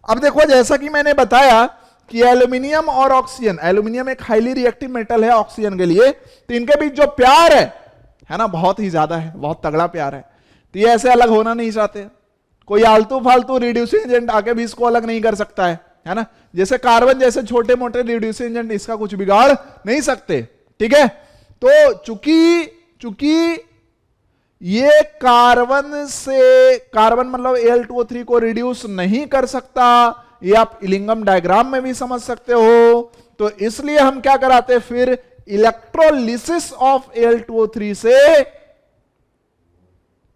Speaker 1: अब देखो जैसा कि मैंने बताया कि एल्यूमिनियम और ऑक्सीजन, एल्यूमिनियम एक हाईली रिएक्टिव मेटल है ऑक्सीजन के लिए, तो इनके बीच जो प्यार है ना, बहुत ही ज्यादा है, बहुत तगड़ा प्यार है। तो ये ऐसे अलग होना नहीं चाहते, कोई आलतू फालतू रिड्यूसिंग एजेंट आके भी इसको अलग नहीं कर सकता है ना। जैसे कार्बन जैसे छोटे मोटे रिड्यूसिंग एजेंट इसका कुछ बिगाड़ नहीं सकते, ठीक है। तो चूंकि ये कार्बन से, कार्बन मतलब Al2O3 को रिड्यूस नहीं कर सकता, ये आप इलिंगम डायग्राम में भी समझ सकते हो, तो इसलिए हम क्या कराते हैं फिर, इलेक्ट्रोलिसिस ऑफ Al2O3 से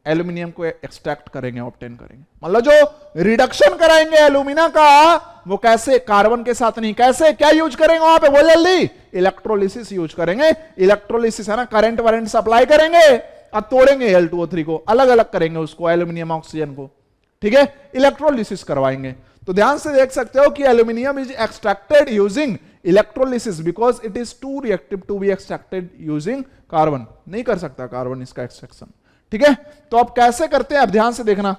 Speaker 1: एल्यूमिनियम को एक्सट्रैक्ट करेंगे, ऑब्टेन करेंगे, मतलब जो रिडक्शन कराएंगे एल्यूमिना का, वो कैसे, कार्बन के साथ नहीं, कैसे, क्या यूज करेंगे वहां पे, बोल जल्दी, इलेक्ट्रोलिसिस यूज करेंगे। इलेक्ट्रोलिसिस है ना, करंट वरेंट सप्लाई करेंगे, अब तोड़ेंगे Al2O3 को, अलग अलग करेंगे उसको, एल्यूमिनियम ऑक्सीजन को, ठीक है, इलेक्ट्रोलिसिस करवाएंगे। तो ध्यान से देख सकते हो कि aluminium is extracted using electrolysis because it is too reactive to be extracted using carbon, नहीं कर सकता कार्बन इसका एक्सट्रैक्शन, ठीक है। तो अब कैसे करते हैं, अब ध्यान से देखना,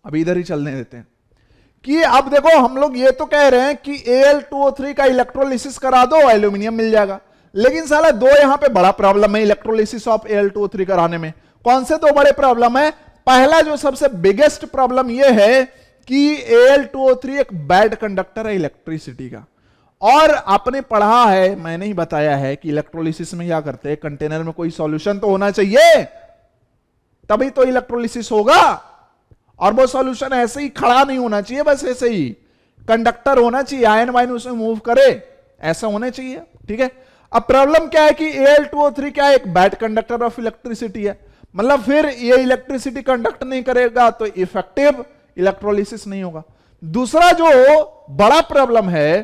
Speaker 1: अभी इधर ही चलने देते हैं कि अब देखो हम लोग ये तो कह रहे हैं कि Al2O3 का इलेक्ट्रोलिसिस करा दो, एल्यूमिनियम मिल जाएगा, लेकिन साला दो यहां पे बड़ा प्रॉब्लम है इलेक्ट्रोलिसिस ऑफ Al2O3 कराने में। कौन से दो बड़े प्रॉब्लम है, पहला जो सबसे बिगेस्ट प्रॉब्लम ये है कि Al2O3 एक बैड कंडक्टर है इलेक्ट्रिसिटी का, और आपने पढ़ा है, मैंने ही बताया है कि इलेक्ट्रोलिसिस में क्या करते हैं, कंटेनर में कोई सॉल्यूशन तो होना चाहिए, तभी तो इलेक्ट्रोलिसिस होगा, और वो सॉल्यूशन ऐसे ही खड़ा नहीं होना चाहिए, बस ऐसे ही कंडक्टर होना चाहिए, आयन वाइन उसमें मूव करे, ऐसा होना चाहिए, ठीक है। अब प्रॉब्लम क्या है कि Al2O3 क्या एक बैड कंडक्टर ऑफ इलेक्ट्रिसिटी है, मतलब फिर ये इलेक्ट्रिसिटी कंडक्ट नहीं करेगा तो इफेक्टिव इलेक्ट्रोलिसिस नहीं होगा। दूसरा जो बड़ा प्रॉब्लम है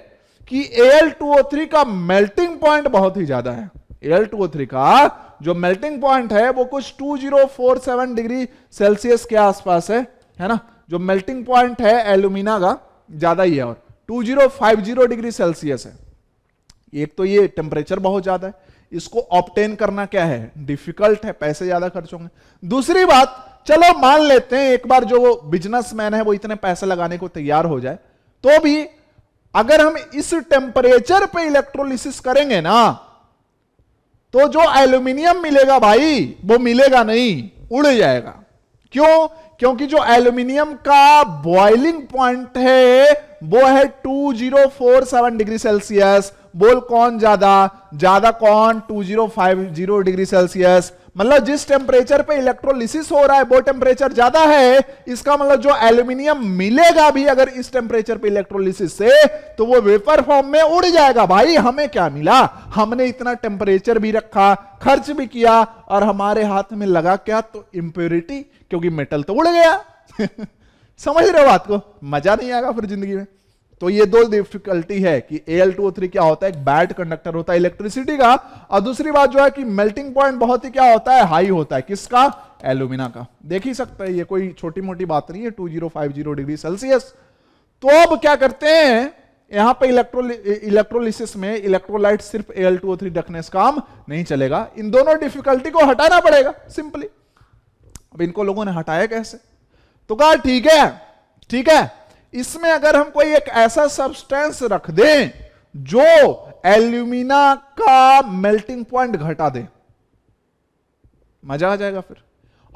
Speaker 1: कि Al2O3 का मेल्टिंग पॉइंट बहुत ही ज्यादा है, Al2O3 का जो मेल्टिंग पॉइंट है वो कुछ 2047 डिग्री सेल्सियस के आसपास है ना, जो मेल्टिंग पॉइंट है एल्यूमिना का ज्यादा ही है, और 2050 डिग्री सेल्सियस है। एक तो ये टेम्परेचर बहुत ज्यादा है, इसको ऑब्टेन करना क्या है, डिफिकल्ट है, पैसे ज्यादा खर्च होंगे। दूसरी बात, चलो मान लेते हैं एक बार जो बिजनेसमैन है वो इतने पैसे लगाने को तैयार हो जाए, तो भी अगर हम इस टेम्परेचर पे इलेक्ट्रोलिसिस करेंगे ना, तो जो एल्यूमिनियम मिलेगा भाई वो मिलेगा नहीं, उड़ जाएगा। क्यों, क्योंकि जो एल्यूमिनियम का बॉइलिंग पॉइंट है वो है 2047 डिग्री सेल्सियस। बोल कौन ज्यादा, ज्यादा कौन, 2050 डिग्री सेल्सियस, मतलब जिस टेम्परेचर पे इलेक्ट्रोलिसिस हो रहा है वो टेम्परेचर ज्यादा है, इसका मतलब जो एल्यूमिनियम मिलेगा भी अगर इस टेम्परेचर पे इलेक्ट्रोलिसिस से, तो वो वेपर फॉर्म में उड़ जाएगा। भाई हमें क्या मिला, हमने इतना टेम्परेचर भी रखा, खर्च भी किया, और हमारे हाथ में लगा क्या, तो इंप्योरिटी, क्योंकि मेटल तो उड़ गया। समझ रहे हो बात को, मजा नहीं आएगा फिर जिंदगी में। तो ये दो डिफिकल्टी है कि Al2O3 क्या होता है, एक बैड कंडक्टर होता है इलेक्ट्रिसिटी का, और दूसरी बात जो है कि मेल्टिंग पॉइंट बहुत ही क्या होता है, हाई होता है। किसका, एल्यूमिना का। देख ही सकते हैं, ये कोई छोटी मोटी बात नहीं है, 2050 डिग्री सेल्सियस। तो अब क्या करते हैं, यहां पे इलेक्ट्रोलिसिस में इलेक्ट्रोलाइट सिर्फ Al2O3 रखने से काम नहीं चलेगा, इन दोनों डिफिकल्टी को हटाना पड़ेगा सिंपली। अब इनको लोगों ने हटाया कैसे, तो कहा ठीक है, ठीक है, इसमें अगर हम कोई एक ऐसा सब्सटेंस रख दें जो एल्यूमिना का मेल्टिंग पॉइंट घटा दे, मजा आ जाएगा फिर।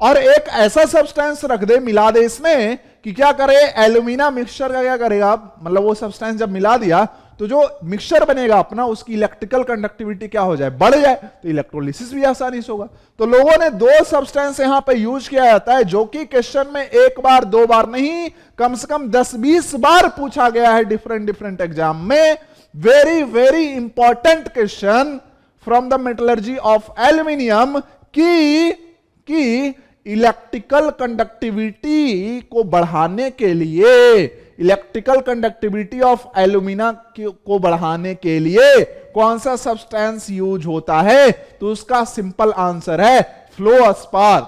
Speaker 1: और एक ऐसा सब्सटेंस रख दे, मिला दे इसमें, कि क्या करे, एल्यूमिना मिक्सचर का क्या करेगा, मतलब वो सब्सटेंस जब मिला दिया तो जो मिक्सचर बनेगा अपना, उसकी इलेक्ट्रिकल कंडक्टिविटी क्या हो जाए, बढ़ जाए, तो इलेक्ट्रोलिसिस भी आसानी से होगा। तो लोगों ने दो सब्सटेंस यहां पे यूज किया जाता है, जो कि क्वेश्चन में एक बार दो बार नहीं, कम से कम 10-20 बार पूछा गया है डिफरेंट डिफरेंट एग्जाम में। Very very important question from the metallurgy of aluminium की इलेक्ट्रिकल कंडक्टिविटी को बढ़ाने के लिए, इलेक्ट्रिकल कंडक्टिविटी ऑफ एल्यूमिना को बढ़ाने के लिए कौन सा सब्सटेंस यूज होता है, तो उसका सिंपल आंसर है फ्लोअस्पार।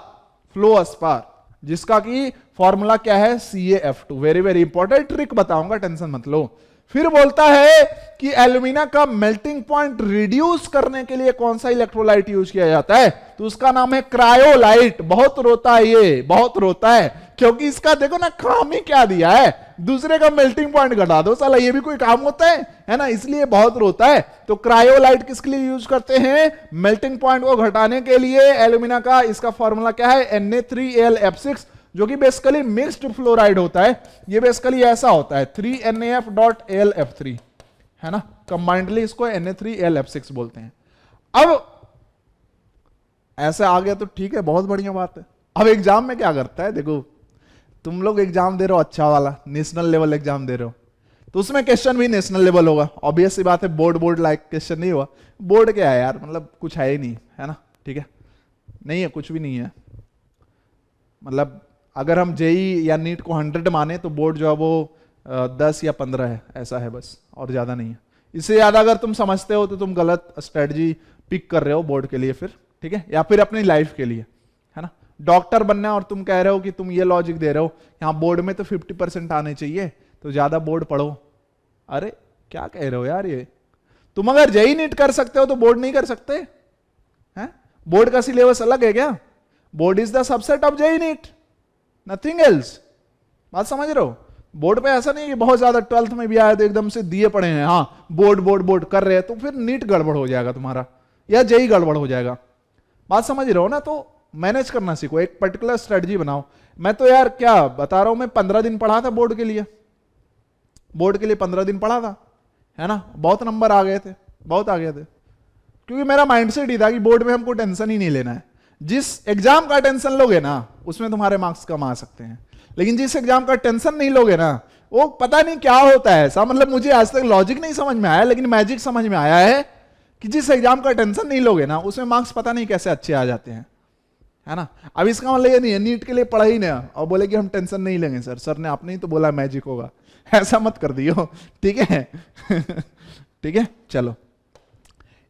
Speaker 1: फ्लोअस्पार, जिसका की फॉर्मूला क्या है, CaF2। Very very important trick बताऊंगा, टेंशन मत लो। फिर बोलता है कि एल्यूमिना का मेल्टिंग पॉइंट रिड्यूस करने के लिए कौन सा इलेक्ट्रोलाइट यूज किया जाता है, तो उसका नाम है क्रायोलाइट। बहुत रोता है ये, बहुत रोता है, क्योंकि इसका देखो ना काम ही क्या दिया है, दूसरे का मेल्टिंग पॉइंट घटा दो, साला ये भी कोई काम होता है ना, इसलिए बहुत रोता है। तो क्रायोलाइट किसके लिए यूज करते हैं, मेल्टिंग पॉइंट को घटाने के लिए एल्यूमिना का। इसका फॉर्मूला क्या है, Na3AlF6, जो कि बेसिकली मिक्स्ड फ्लोराइड होता है। ये बेसिकली ऐसा होता है 3NaF.AlF3, है ना, कंबाइंडली इसको Na3AlF6 बोलते हैं। अब ऐसे आ गया तो ठीक है, बहुत बढ़िया बात है। अब एग्जाम में क्या करता है, देखो तुम लोग एग्जाम दे रहे हो अच्छा वाला, नेशनल लेवल एग्जाम दे रहे हो, तो उसमें क्वेश्चन भी नेशनल लेवल होगा। ऑब्वियस सी बात है, बोर्ड लाइक क्वेश्चन नहीं हुआ। बोर्ड क्या है यार, मतलब कुछ है ही नहीं, है ना, ठीक है, नहीं है, कुछ भी नहीं है। मतलब अगर हम जेई या नीट को 100 माने तो बोर्ड जो है वो 10 या 15 है, ऐसा है बस, और ज्यादा नहीं है। इससे ज्यादा अगर तुम समझते हो तो तुम गलत स्ट्रेटजी पिक कर रहे हो बोर्ड के लिए फिर, ठीक है, या फिर अपनी लाइफ के लिए, है ना। डॉक्टर बनना है और तुम कह रहे हो कि तुम ये लॉजिक दे रहे हो, यहाँ बोर्ड में तो 50% आने चाहिए, तो ज्यादा बोर्ड पढ़ो। अरे क्या कह रहे हो यार, ये तुम अगर जेई नीट कर सकते हो तो बोर्ड नहीं कर सकते हैं? बोर्ड का सिलेबस अलग है क्या? Board is the subset of JEE NEET, nothing else. बात समझ रहे हो? बोर्ड पे ऐसा नहीं कि बहुत ज्यादा 12th में भी आया तो एकदम से दिए पड़े हैं, हाँ बोर्ड बोर्ड बोर्ड कर रहे हैं, तो फिर नीट गड़बड़ हो जाएगा तुम्हारा, या जेई गड़बड़ हो जाएगा। बात समझ रहे हो ना? तो मैनेज करना सीखो, एक पर्टिकुलर स्ट्रेटजी बनाओ। मैं तो यार क्या बता रहा हूं, मैं 15 दिन पढ़ा था बोर्ड के लिए, बोर्ड के लिए 15 दिन पढ़ा था, है ना, बहुत नंबर आ गए थे, बहुत आ गए थे, क्योंकि मेरा माइंडसेट ही था कि बोर्ड में हमको टेंशन ही नहीं लेना है। जिस एग्जाम का टेंशन लोगे ना उसमें तुम्हारे मार्क्स कम आ सकते हैं, लेकिन जिस एग्जाम का टेंशन नहीं लोगे ना, वो पता नहीं क्या होता है ऐसा, मतलब मुझे आज तक लॉजिक नहीं समझ में आया, लेकिन मैजिक समझ में आया है कि जिस एग्जाम का टेंशन नहीं लोगे ना उसमें मार्क्स पता नहीं कैसे अच्छे आ जाते हैं, है ना। अब इसका मतलब ये नहीं है नीट के लिए पढ़ा ही नहीं और बोले कि हम टेंशन नहीं लेंगे, सर ने आपने ही तो बोला मैजिक होगा, ऐसा मत कर दियो, ठीक है। ठीक है, चलो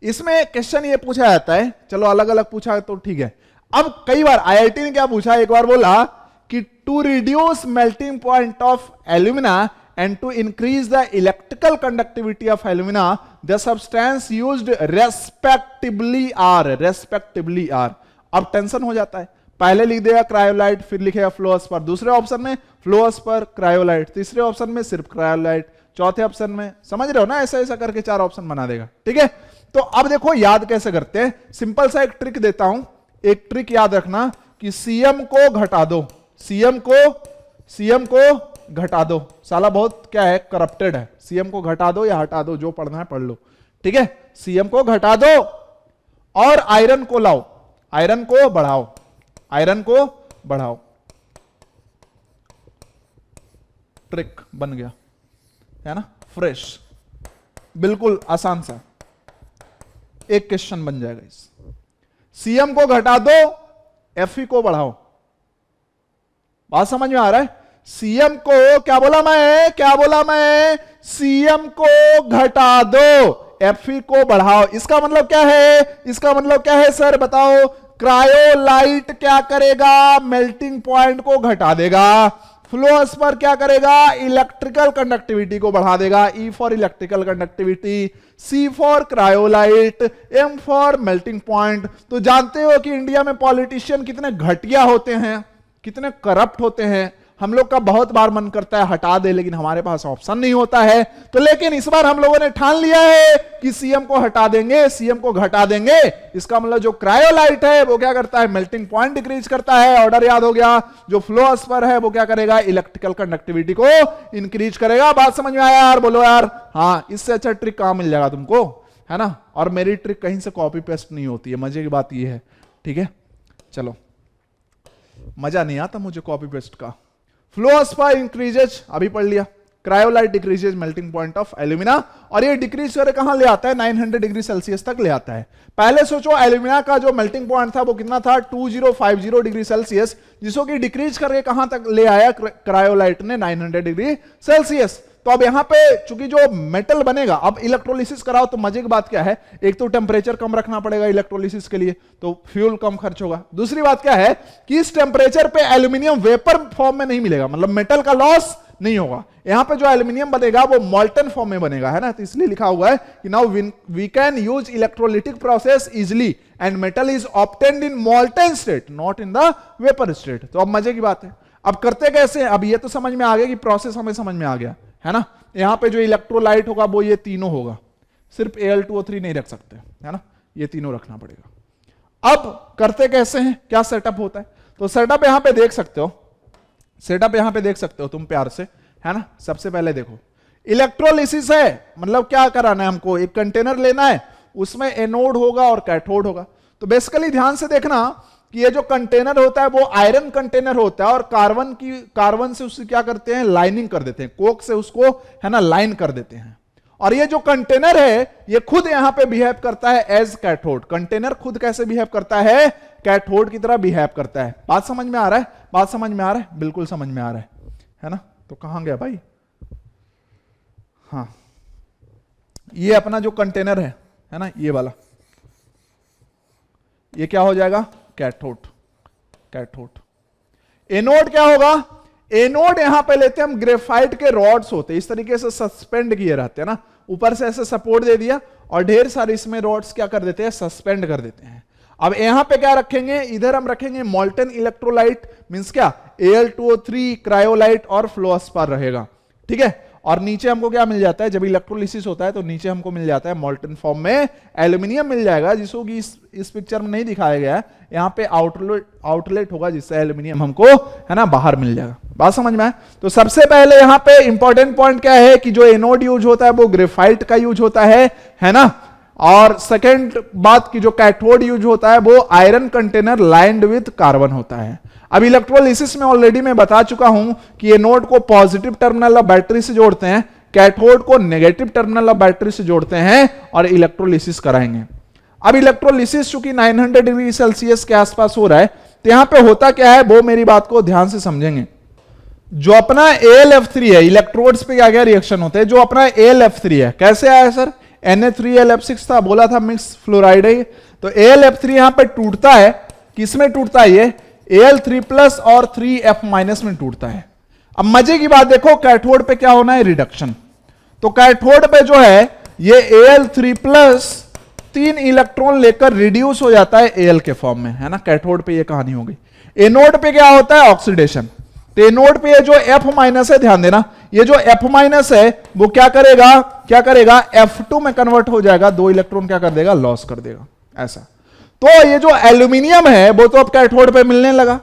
Speaker 1: इसमें क्वेश्चन ये पूछा जाता है, चलो अलग अलग पूछा तो ठीक है। अब कई बार आईआईटी ने क्या पूछा, एक बार बोला कि to reduce melting point of alumina and to increase the electrical conductivity of alumina the substance used respectively are। अब टेंशन हो जाता है, पहले लिख देगा क्रायोलाइट, फिर लिखेगा फ्लोअस्पर, दूसरे ऑप्शन में फ्लोअस्पर क्रायोलाइट, तीसरे ऑप्शन में सिर्फ क्रायोलाइट, चौथे ऑप्शन में, समझ रहे हो ना, ऐसा ऐसा करके 4 ऑप्शन बना देगा, ठीक है। तो अब देखो याद कैसे करते हैं, सिंपल सा एक ट्रिक देता हूं, एक ट्रिक याद रखना कि सीएम को घटा दो, सीएम को घटा दो, साला बहुत क्या है, करप्टेड है, सीएम को घटा दो या हटा दो, जो पढ़ना है पढ़ लो, ठीक है। सीएम को घटा दो और आयरन को लाओ, आयरन को बढ़ाओ, आयरन को बढ़ाओ, ट्रिक बन गया है ना, फ्रेश, बिल्कुल आसान सा एक क्वेश्चन बन जाएगा इस। सीएम को घटा दो, एफई को बढ़ाओ। बात समझ में आ रहा है? सीएम को क्या बोला मैं, सीएम को घटा दो, एफई को बढ़ाओ। इसका मतलब क्या है, इसका मतलब क्या है सर बताओ? क्रायोलाइट क्या करेगा, मेल्टिंग पॉइंट को घटा देगा। फ्लोस्पर क्या करेगा, इलेक्ट्रिकल कंडक्टिविटी को बढ़ा देगा। E for electrical conductivity, C for cryolite, M for melting point. तो जानते हो कि इंडिया में पॉलिटिशियन कितने घटिया होते हैं, कितने करप्ट होते हैं। हम लोग का बहुत बार मन करता है हटा दे, लेकिन हमारे पास ऑप्शन नहीं होता है। तो लेकिन इस बार हम लोगों ने ठान लिया है कि सीएम को हटा देंगे, सीएम को घटा देंगे। इसका मतलब जो क्रायोलाइट है वो क्या करता है, मेल्टिंग पॉइंट डिक्रीज करता है। ऑर्डर याद हो गया। जो फ्लोस्फर है वो क्या करेगा, इलेक्ट्रिकल कंडक्टिविटी को इंक्रीज करेगा। बात समझ में आया यार? बोलो यार। हाँ, इससे अच्छा ट्रिक कहां मिल जाएगा तुमको, है ना। और मेरी ट्रिक कहीं से कॉपी पेस्ट नहीं होती है, मजे की बात ये है। ठीक है, चलो, मजा नहीं आता मुझे कॉपी पेस्ट का। फ्लोस्फर इंक्रीजेज, अभी पढ़ लिया। Cryolite decreases melting point of alumina, और ये डिक्रीज करे कहां ले आता है, 900 डिग्री सेल्सियस तक ले आता है। पहले सोचो एल्यूमिना का जो मेल्टिंग पॉइंट था वो कितना था, 2050 डिग्री सेल्सियस, जिसको कि डिक्रीज करके कहां तक ले आया क्रायोलाइट ने, 900 डिग्री सेल्सियस। तो अब यहां पे चूंकि जो मेटल बनेगा, अब इलेक्ट्रोलिसिस कराओ तो मजे की बात क्या है, एक तो टेम्परेचर कम रखना पड़ेगा इलेक्ट्रोलिसिस के लिए, तो फ्यूल कम खर्च होगा। दूसरी बात क्या है कि इस टेम्परेचर पे एल्यूमिनियम वेपर फॉर्म में नहीं मिलेगा, मतलब मेटल का लॉस नहीं होगा। यहां पे जो एल्यूमिनियम बनेगा वो मॉल्टन फॉर्म में बनेगा, है ना। तो इसलिए लिखा हुआ है कि now we can use electrolytic process easily and metal is obtained in molten state, not in the vapour state. तो अब मजे की बात है, अब करते कैसे, अब ये तो समझ में आ गया कि प्रोसेस हमें समझ में आ गया, है ना। यहां पे जो इलेक्ट्रोलाइट होगा वो ये तीनों होगा, सिर्फ Al2O3 नहीं रख सकते, है ना, ये तीनों रखना पड़ेगा। अब करते कैसे हैं, क्या सेटअप होता है, तो सेटअप यहां पे देख सकते हो, सेटअप यहां पे देख सकते हो तुम प्यार से, है ना। सबसे पहले देखो इलेक्ट्रोलिसिस है, मतलब क्या कराना है हमको, एक कंटेनर लेना है, उसमें एनोड होगा और कैथोड होगा। तो बेसिकली ध्यान से देखना कि ये जो कंटेनर होता है वो आयरन कंटेनर होता है, और कार्बन से उसकी क्या करते हैं, लाइनिंग कर देते हैं, कोक से उसको, है ना, लाइन कर देते हैं। और ये जो कंटेनर है ये खुद यहां पे बिहेव करता है एज कैथोड। कंटेनर खुद कैसे बिहेव करता है, कैथोड की तरह बिहेव करता है। बात समझ में आ रहा है, बात समझ में आ रहा है, बिल्कुल समझ में आ रहा है ना। तो कहां गया भाई, हाँ, ये अपना जो कंटेनर है ना, ये वाला, ये क्या हो जाएगा, कैथोड। कैथोड एनोड क्या होगा, एनोड यहां पे लेते हैं हम, ग्रेफाइट के रॉड्स होते हैं, इस तरीके से सस्पेंड किए रहते हैं ना, ऊपर से ऐसे सपोर्ट दे दिया और ढेर सारे इसमें रॉड्स क्या कर देते हैं, सस्पेंड कर देते हैं। अब यहां पे क्या रखेंगे, इधर हम रखेंगे मॉल्टन इलेक्ट्रोलाइट, मींस क्या, Al2O3, क्रायोलाइट और फ्लोस्फर रहेगा, ठीक है। और नीचे हमको क्या मिल जाता है, जब इलेक्ट्रोलिसिस होता है तो नीचे हमको मिल जाता है मॉल्टन फॉर्म में एल्यूमिनियम मिल जाएगा, जिसको कि इस पिक्चर में नहीं दिखाया गया है। यहाँ पे आउटलेट होगा जिससे एल्यूमिनियम हमको, है ना, बाहर मिल जाएगा। बात समझ में आए? तो सबसे पहले यहाँ पे इंपॉर्टेंट पॉइंट क्या है कि जो एनोड यूज होता है वो ग्रेफाइट का यूज होता है ना। और सेकेंड बात की जो कैथोड यूज होता है वो iron container lined with carbon होता है। अब इलेक्ट्रोलिसिस में ऑलरेडी मैं बता चुका हूं कि एनोड को पॉजिटिव टर्मिनल ऑफ बैटरी से जोड़ते हैं, कैथोड को नेगेटिव टर्मिनल ऑफ बैटरी से जोड़ते हैं और इलेक्ट्रोलिसिस कराएंगे। अब इलेक्ट्रोलिसिस चूंकि 900 डिग्री सेल्सियस के आसपास हो रहा है, तो यहां पे होता क्या है वो मेरी बात को ध्यान से समझेंगे। जो अपना AlF3 है, इलेक्ट्रोड्स पे क्या क्या रिएक्शन होते हैं, जो अपना AlF3 है कैसे आया सर, Na3Lf6 था, बोला था मिक्स फ्लोराइड है। तो AlF3 यहां पे टूटता है, किसमें टूटता है, ये Al3+ और 3F- में टूटता है। अब मजे की बात देखो, कैथोड पे क्या होना है, रिडक्शन। तो कैथोड पे जो है ये Al3+ 3 इलेक्ट्रॉन लेकर रिड्यूस हो जाता है Al के फॉर्म में, है ना। कैथोड पे ये कहानी हो गई। एनोड पे क्या होता है, ऑक्सीडेशन। तो एनोड पे ये जो F- है, ध्यान देना, ये जो F- है वो क्या करेगा F2 में कन्वर्ट हो जाएगा, 2 इलेक्ट्रॉन क्या कर देगा, लॉस कर देगा, ऐसा। तो ये जो एल्यूमिनियम है वो तो अब कैथोड पे मिलने लगा।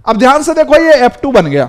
Speaker 1: अब ध्यान से देखो, ये F2 बन गया,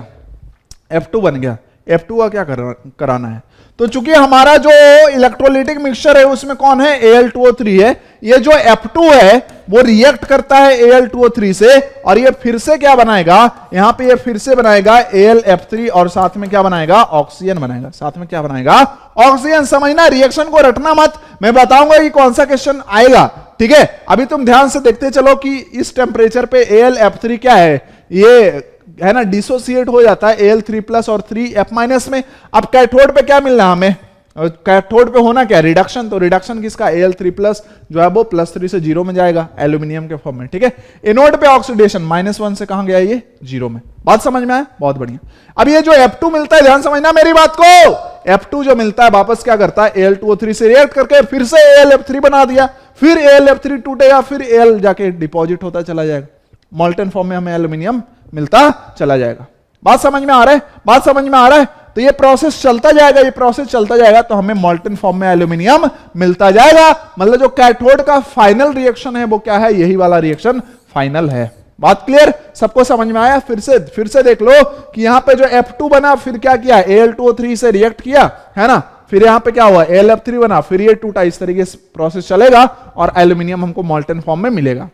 Speaker 1: F2 का क्या कराना है, तो चूंकि हमारा जो इलेक्ट्रोलाइटिक मिक्सचर है उसमें कौन है, Al2O3 है। ये जो F2 है वो रिएक्ट करता है Al2O3 से, और ये फिर से क्या बनाएगा, यहां पे ये फिर से बनाएगा AlF3 और साथ में क्या बनाएगा, ऑक्सीजन बनाएगा। साथ में क्या बनाएगा, ऑक्सीजन। समझना, रिएक्शन को रटना मत, मैं बताऊंगा कि कौन सा क्वेश्चन आएगा, ठीक है। अभी तुम ध्यान से देखते चलो कि इस टेम्परेचर पे AlF3 क्या है, ये है ना डिसोसिएट हो जाता है Al3+ और 3F- में। अब कैथोड पे क्या मिलना है हमें, कैथोड पे होना क्या, रिडक्शन। तो रिडक्शन किसका, Al3+ जो है वो +3 से 0 में जाएगा एल्यूमिनियम के फॉर्म में, ठीक है। एनोड पे ऑक्सीडेशन -1 से कहां गया, ये 0 में। बात समझ में आया, बहुत बढ़िया। अब ये जो F2 मिलता है, ध्यान समझना मेरी बात को, F2 जो मिलता है वापस क्या करता है, Al2O3 से रिएक्ट करके फिर से AlF3 बना दिया, फिर AlF3 टूटेगा, फिर Al जाके डिपॉजिट होता चला जाएगा, मॉल्टन फॉर्म में हमें एल्यूमिनियम मिलता चला जाएगा। बात समझ में आ रहा है, बात समझ में आ रहा है। तो ये प्रोसेस चलता जाएगा, ये प्रोसेस चलता जाएगा, तो हमें मॉल्टन फॉर्म में एल्यूमिनियम मिलता जाएगा। मतलब जो कैथोड का फाइनल रिएक्शन है वो क्या है, यही वाला रिएक्शन फाइनल है। बात क्लियर, सबको समझ में आया। फिर से देख लो कि यहां पे जो F2 बना, फिर क्या किया, Al2O3 से रिएक्ट किया, है ना, फिर यहां पे क्या हुआ, AlF3 बना, फिर ये टूटा। इस तरीके से प्रोसेस चलेगा और एल्यूमिनियम हमको मॉल्टन फॉर्म में मिलेगा।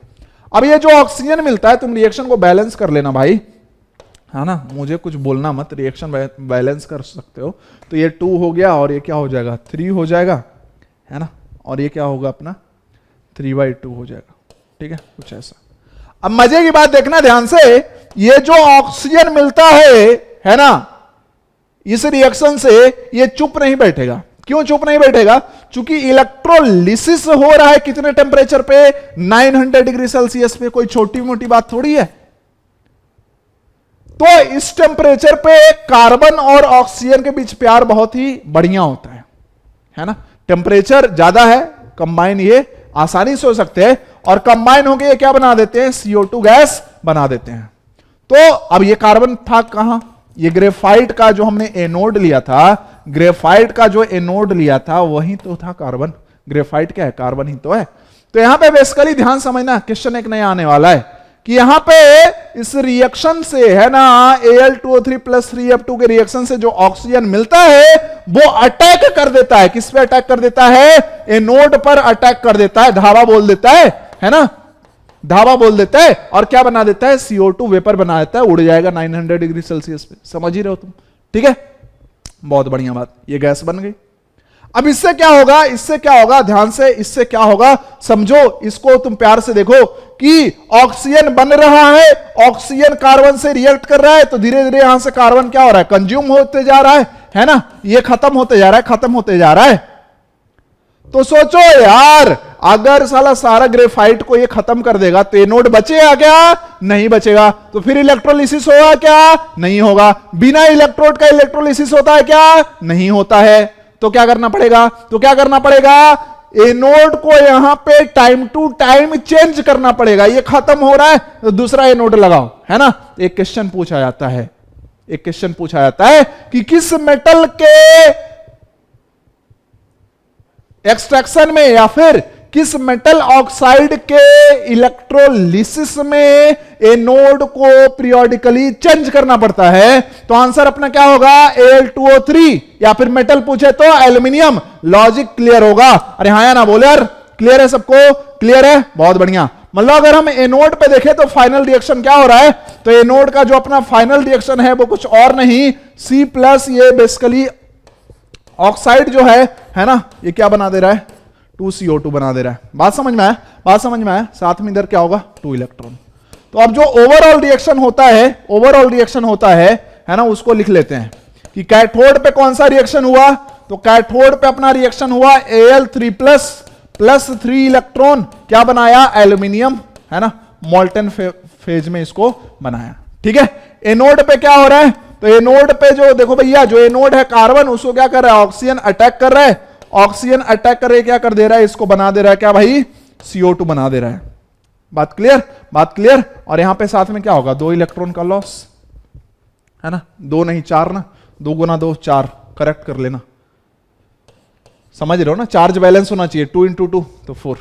Speaker 1: अब ये जो ऑक्सीजन मिलता है, तुम रिएक्शन को बैलेंस कर लेना भाई, है ना, मुझे कुछ बोलना मत, रिएक्शन बैलेंस कर सकते हो। तो ये 2 हो गया और ये क्या हो जाएगा, 3 हो जाएगा, है ना, और ये क्या होगा अपना 3/2 हो जाएगा, ठीक है, कुछ ऐसा। अब मजे की बात देखना ध्यान से, ये जो ऑक्सीजन मिलता है ना, इस रिएक्शन से ये चुप नहीं बैठेगा। क्यों चुप नहीं बैठेगा, चूंकि इलेक्ट्रोलिसिस हो रहा है कितने टेम्परेचर पे, 900 डिग्री सेल्सियस पे। कोई छोटी मोटी बात थोड़ी है। तो इस टेम्परेचर पे कार्बन और ऑक्सीजन के बीच प्यार बहुत ही बढ़िया होता है ना। टेम्परेचर ज्यादा है, कंबाइन ये आसानी से हो सकते हैं, और कंबाइन होकर ये क्या बना देते हैं, CO2 गैस बना देते हैं। तो अब ये कार्बन था कहां, ये ग्रेफाइट का जो हमने एनोड लिया था, ग्रेफाइट का जो एनोड लिया था वही तो था कार्बन। ग्रेफाइट क्या है, कार्बन ही तो है। तो यहां पे बेसिकली ध्यान समझना, क्वेश्चन एक नया आने वाला है कि यहां पे इस रिएक्शन से, है ना, Al2O3 + 3F2 के रिएक्शन से जो ऑक्सीजन मिलता है वो अटैक कर देता है। किस पे अटैक कर देता है, एनोड पर अटैक कर देता है, धावा बोल देता है ना, धावा बोल देता है, और क्या बना देता है, CO2 वेपर बना देता है, उड़ जाएगा 900 डिग्री सेल्सियस पे। समझ ही रहे हो तुम, ठीक है, बहुत बढ़िया बात, ये गैस बन गई। अब इससे क्या होगा, इससे क्या होगा, ध्यान से, इससे क्या होगा समझो, इसको तुम प्यार से देखो कि ऑक्सीजन बन रहा है, ऑक्सीजन कार्बन से रिएक्ट कर रहा है, तो धीरे धीरे यहां से कार्बन क्या हो रहा है, कंज्यूम होते जा रहा है ना, ये खत्म होते जा रहा है, खत्म होते जा रहा है। तो सोचो यार, अगर सारा ग्रेफाइट को ये खत्म कर देगा तो एनोड बचेगा क्या, नहीं बचेगा। तो फिर इलेक्ट्रोलिसिस होगा क्या, नहीं होगा। बिना इलेक्ट्रोड का इलेक्ट्रोलिसिस होता है क्या, नहीं होता है। तो क्या करना पड़ेगा, तो क्या करना पड़ेगा, एनोड को यहां पे टाइम टू टाइम चेंज करना पड़ेगा। ये खत्म हो रहा है तो दूसरा एनोड लगाओ, है ना। एक क्वेश्चन पूछा जाता है, एक क्वेश्चन पूछा जाता है कि किस मेटल के एक्सट्रैक्शन में या फिर किस मेटल ऑक्साइड के इलेक्ट्रोलिसिस में एनोड को पीरियोडिकली चेंज करना पड़ता है। तो आंसर अपना क्या होगा, Al2O3, या फिर मेटल पूछे तो एल्यूमिनियम। लॉजिक क्लियर होगा, अरे हाँ या ना बोले यार, क्लियर है सबको, क्लियर है, बहुत बढ़िया। मतलब अगर हम एनोड पे देखें तो फाइनल रिएक्शन क्या हो रहा है, तो एनोड का जो अपना फाइनल रिएक्शन है वो कुछ और नहीं, C+ ये बेसिकली ऑक्साइड जो है ना, ये क्या बना दे रहा है, 2CO2 बना दे रहा है। बात समझ में आया, बात समझ में आया। साथ में इधर क्या होगा, 2 इलेक्ट्रॉन। तो अब जो ओवरऑल रिएक्शन होता है, ओवरऑल रिएक्शन होता है ना, उसको लिख लेते हैं कि कैथोड पे कौन सा रिएक्शन हुआ, तो कैथोड पे अपना रिएक्शन हुआ Al3+ + 3 इलेक्ट्रॉन, क्या बनाया, एल्यूमिनियम, है ना, मॉल्टन फेज में इसको बनाया, ठीक है। एनोड पे क्या हो रहा है, तो एनोड पे जो देखो भैया, जो एनोड है कार्बन, उसको क्या कर रहा है, ऑक्सीजन अटैक कर रहा है, ऑक्सीजन अटैक कर रहे क्या कर दे रहा है, इसको बना दे रहा है क्या भाई, CO2 बना दे रहा है। बात क्लियर, बात क्लियर। और यहां पे साथ में क्या होगा, 2 इलेक्ट्रॉन का लॉस, है ना, 2 नहीं 4 ना, 2 × 2 4, करेक्ट कर लेना, समझ रहे हो ना, चार्ज बैलेंस होना चाहिए, 2 × 2 तो 4।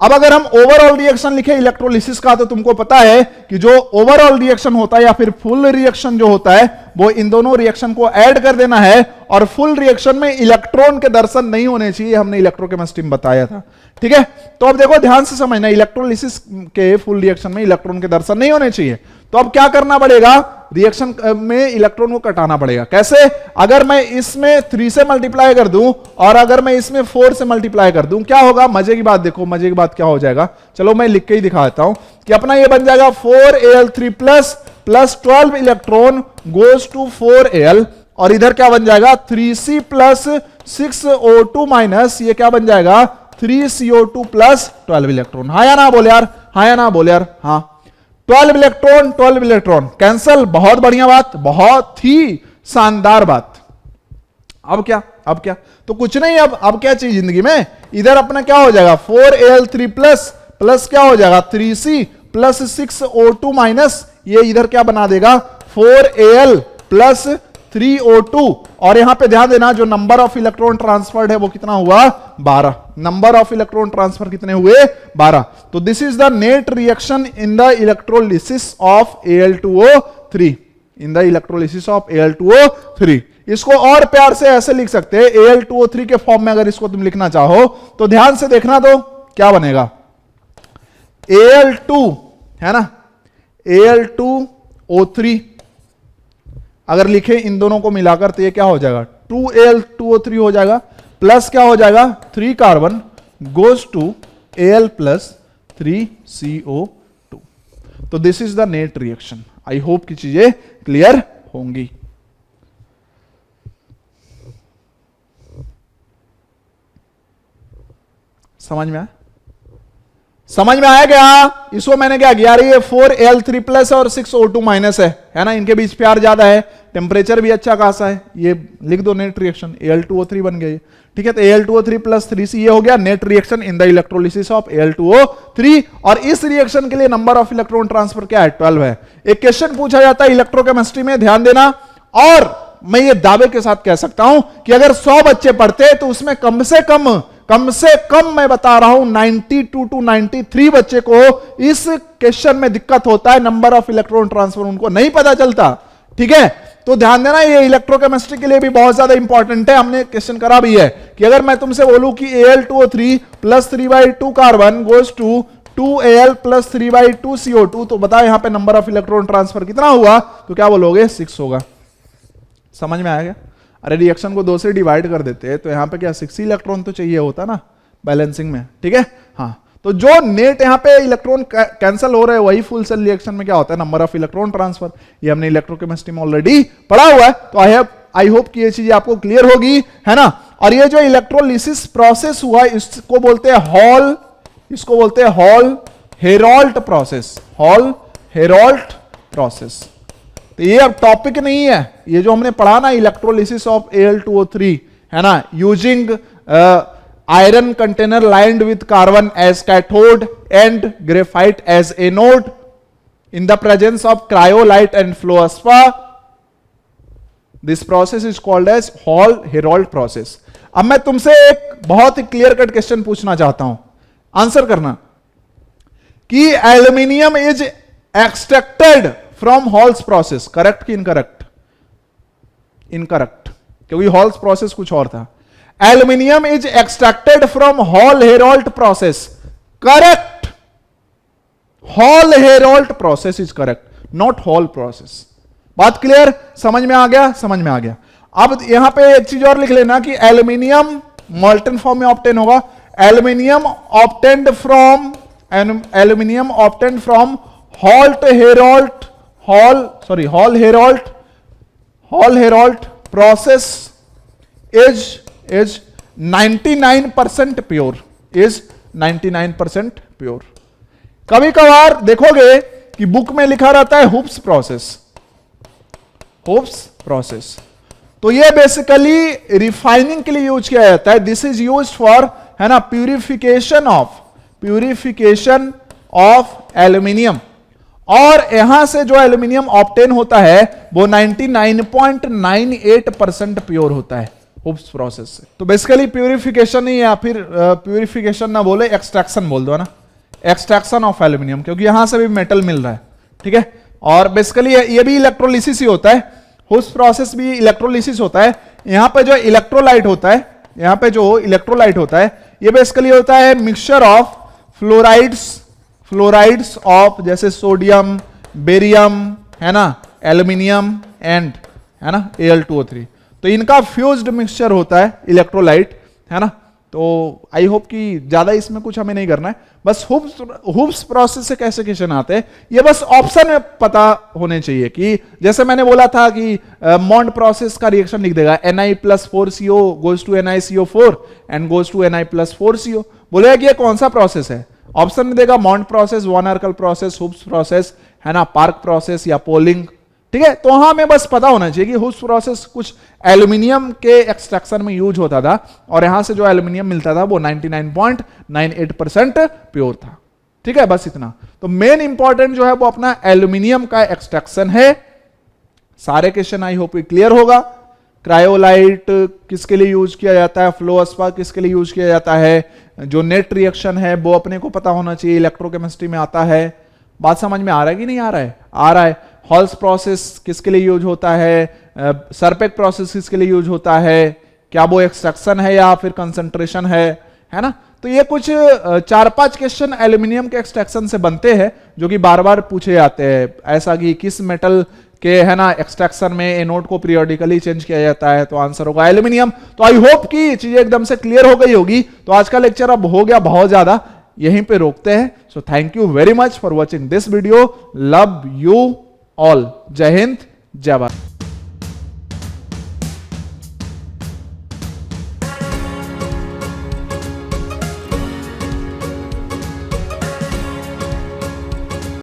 Speaker 1: अब अगर हम ओवरऑल रिएक्शन लिखे इलेक्ट्रोलिसिस का, तो तुमको पता है कि जो ओवरऑल रिएक्शन होता है या फिर फुल रिएक्शन जो होता है वो इन दोनों रिएक्शन को ऐड कर देना है, और फुल रिएक्शन में इलेक्ट्रॉन के दर्शन नहीं होने चाहिए, हमने इलेक्ट्रोकेमिस्ट्री में बताया था। ठीक है, तो अब देखो ध्यान से समझना, इलेक्ट्रोलिसिस के फुल रिएक्शन में इलेक्ट्रॉन के दर्शन नहीं होने चाहिए। तो अब क्या करना पड़ेगा, रिएक्शन में इलेक्ट्रॉन को कटाना पड़ेगा। कैसे, अगर मैं इसमें 3 से मल्टीप्लाई कर दूं और अगर मैं इसमें 4 से मल्टीप्लाई कर दूं, क्या होगा, मजे की बात देखो, मजे की बात क्या हो जाएगा, चलो मैं लिख के ही दिखा देता हूं कि अपना ये बन जाएगा 4Al3 plus 12 electron goes to 4Al, और इधर क्या बन जाएगा 3C प्लस 6O2 माइनस ये क्या बन जाएगा 3CO2 प्लस 12 इलेक्ट्रॉन। हाँ या ना बोले यार, हाँ या ना बोले यार, हाँ 12 इलेक्ट्रॉन कैंसल, बहुत बढ़िया बात, बहुत ही शानदार बात। अब क्या, तो कुछ नहीं, अब क्या चाहिए जिंदगी में, इधर अपना क्या हो जाएगा 4Al3 प्लस क्या हो जाएगा 3C प्लस 6O2 माइनस ये इधर क्या बना देगा 4Al प्लस 3O2, और यहां पे ध्यान देना जो नंबर ऑफ इलेक्ट्रॉन ट्रांसफर्ड है वो कितना हुआ 12, नंबर ऑफ इलेक्ट्रॉन ट्रांसफर कितने हुए 12। तो this is the net reaction in the electrolysis of Al2O3, in the electrolysis of Al2O3। इसको और प्यार से ऐसे लिख सकते हैं Al2O3 के फॉर्म में, अगर इसको तुम लिखना चाहो तो ध्यान से देखना, तो क्या बनेगा Al2 है ना, Al2O3 अगर लिखे इन दोनों को मिलाकर तो ये क्या हो जाएगा 2Al2O3 हो जाएगा, प्लस क्या हो जाएगा 3 carbon goes to Al plus 3CO2। तो this is the net reaction. I hope की चीजें क्लियर होंगी। समझ में आया क्या? इसको मैंने क्या किया, ये 4Al3 प्लस और 6O2 माइनस है ना, इनके बीच प्यार ज्यादा है, टेम्परेचर भी अच्छा खासा है, ये लिख दो नेट रिएक्शन Al2O3 बन गया। ठीक है, तो Al2O3 प्लस 3C ये हो गया net reaction in the electrolysis of Al2O3, और इस रिएक्शन के लिए नंबर ऑफ इलेक्ट्रॉन ट्रांसफर क्या है 12 है। एक क्वेश्चन पूछा जाता है इलेक्ट्रोकेमिस्ट्री में, ध्यान देना, और मैं ये दावे के साथ कह सकता हूं कि अगर 100 बच्चे पढ़ते तो उसमें कम से कम मैं बता रहा हूं 92 to 93 बच्चे को इस क्वेश्चन में दिक्कत होता है, नंबर ऑफ इलेक्ट्रॉन ट्रांसफर उनको नहीं पता चलता। ठीक है, तो ध्यान देना, ये इलेक्ट्रोकेमिस्ट्री के लिए भी बहुत ज्यादा इंपॉर्टेंट है, हमने क्वेश्चन करा भी है कि अगर मैं तुमसे बोलूं कि Al2O3 plus 3/2 carbon goes to 2Al plus 3/2 CO2, तो बताओ यहां पे नंबर ऑफ इलेक्ट्रॉन ट्रांसफर कितना हुआ, तो क्या बोलोगे 6 होगा। समझ में आया क्या? अरे रिएक्शन को 2 से डिवाइड कर देते हैं तो यहां पे क्या 6 इलेक्ट्रॉन तो चाहिए होता ना बैलेंसिंग में। ठीक है, हाँ, तो जो नेट यहां पे इलेक्ट्रॉन कैंसिल हो रहे हैं वही फुल सेल रिएक्शन में क्या होता है नंबर ऑफ इलेक्ट्रॉन ट्रांसफर, ये हमने इलेक्ट्रोकेमिस्ट्री में ऑलरेडी पढ़ा हुआ है। तो आई होप कि ये चीजें आपको क्लियर होगी, है ना। और ये जो इलेक्ट्रोलिसिस प्रोसेस हुआ इसको बोलते हैं हॉल हेराल्ट प्रोसेस। तो ये अब टॉपिक नहीं है, ये जो हमने पढ़ा ना इलेक्ट्रोलिसिस ऑफ Al2O3 है ना, using iron container lined with carbon as cathode and graphite as anode in the presence of cryolite and fluorspar, this process is called as Hall Heroult process. अब मैं तुमसे एक बहुत ही क्लियर कट क्वेश्चन पूछना चाहता हूं, आंसर करना कि aluminium is extracted from Hall's process, correct कि इनकरेक्ट? इनकरेक्ट, क्योंकि हॉल्स प्रोसेस कुछ और था। Aluminium is extracted from Hall Heroult process, correct. Hall Heroult process is correct, not Hall process. बात क्लियर? समझ में आ गया? समझ में आ गया। अब यहां पे एक चीज और लिख लेना कि एल्यूमिनियम मोल्टन फॉर्म में ऑब्टेन होगा, aluminium obtained from Hall Heroult process is 99% pure, is 99% pure. कभी कभार देखोगे कि बुक में लिखा रहता है हुप्स प्रोसेस, तो ये बेसिकली रिफाइनिंग के लिए यूज किया जाता है। दिस इज यूज्ड फॉर, है ना, प्यूरिफिकेशन ऑफ एल्यूमिनियम, और यहां से जो एल्यूमिनियम ऑब्टेन होता है वो 99.98% प्योर होता है। हुब्स प्रोसेस से। तो बेसिकली प्यूरिफिकेशन ही, या फिर प्यूरिफिकेशन ना बोले, एक्सट्रैक्शन बोल दो ना, एक्सट्रैक्शन ऑफ एल्यूमिनियम, क्योंकि यहां से भी मेटल मिल रहा है, ठीक है। और बेसिकली ये भी इलेक्ट्रोलिसिस ही होता है, हुब्स प्रोसेस भी इलेक्ट्रोलिसिस होता है। यहां पे जो इलेक्ट्रोलाइट होता है, यहां पे जो इलेक्ट्रोलाइट होता है, ये बेसिकली होता है मिक्सचर ऑफ फ्लोराइड्स ऑफ जैसे सोडियम, बेरियम, है ना, एल्यूमिनियम एंड, है ना, Al2O3। तो इनका फ्यूज्ड मिक्सचर होता है इलेक्ट्रोलाइट, है ना। तो आई होप कि ज्यादा इसमें कुछ हमें नहीं करना है, बस हुब्स प्रोसेस से कैसे क्वेश्चन आते हैं ये बस ऑप्शन में पता होने चाहिए। कि जैसे मैंने बोला था कि मॉन्ड प्रोसेस का रिएक्शन लिख देगा Na+4CO goes to NiCO4 and goes to Na+4CO। बोलेगा कि ये कौन सा प्रोसेस है, ऑप्शन में देगा Mond process, Van Arkel process, Hoopes process, है ना, पार्क प्रोसेस या पोलिंग, ठीक है। तो हमें बस पता होना चाहिए कि हुब्स प्रोसेस कुछ एल्यूमिनियम के एक्सट्रैक्शन में यूज होता था, और यहां से जो एल्यूमिनियम मिलता था वो 99.98% प्योर था, ठीक है। बस इतना। तो मेन इंपॉर्टेंट जो है वो अपना एल्यूमिनियम का एक्सट्रैक्शन है। सारे क्वेश्चन आई होप क्लियर होगा। क्रायोलाइट किसके लिए यूज किया जाता है, फ्लो अस्पा किसके लिए यूज किया जाता है, जो नेट रिएक्शन है वो अपने को पता होना चाहिए, इलेक्ट्रोकेमिस्ट्री में आता है। बात समझ में आ रहा है कि नहीं आ रहा है? आ रहा है। हॉल्स प्रोसेस किसके लिए यूज होता है, सरपेक प्रोसेस किसके लिए यूज होता है, क्या वो एक्सट्रैक्शन है या फिर कंसंट्रेशन है ना। तो ये कुछ 4-5 क्वेश्चन एल्यूमिनियम के एक्सट्रैक्शन से बनते हैं जो कि बार बार पूछे जाते हैं। ऐसा कि किस मेटल के, है ना, एक्सट्रैक्शन में एनोड को पीरियोडिकली चेंज किया जाता है, तो आंसर होगा एल्यूमिनियम। तो आई होप कि चीजें एकदम से क्लियर हो गई होगी। तो आज का लेक्चर अब हो गया बहुत ज्यादा, यहीं पे रोकते हैं। So thank you very much for watching this video. Love you all. जय हिंद, जय भारत।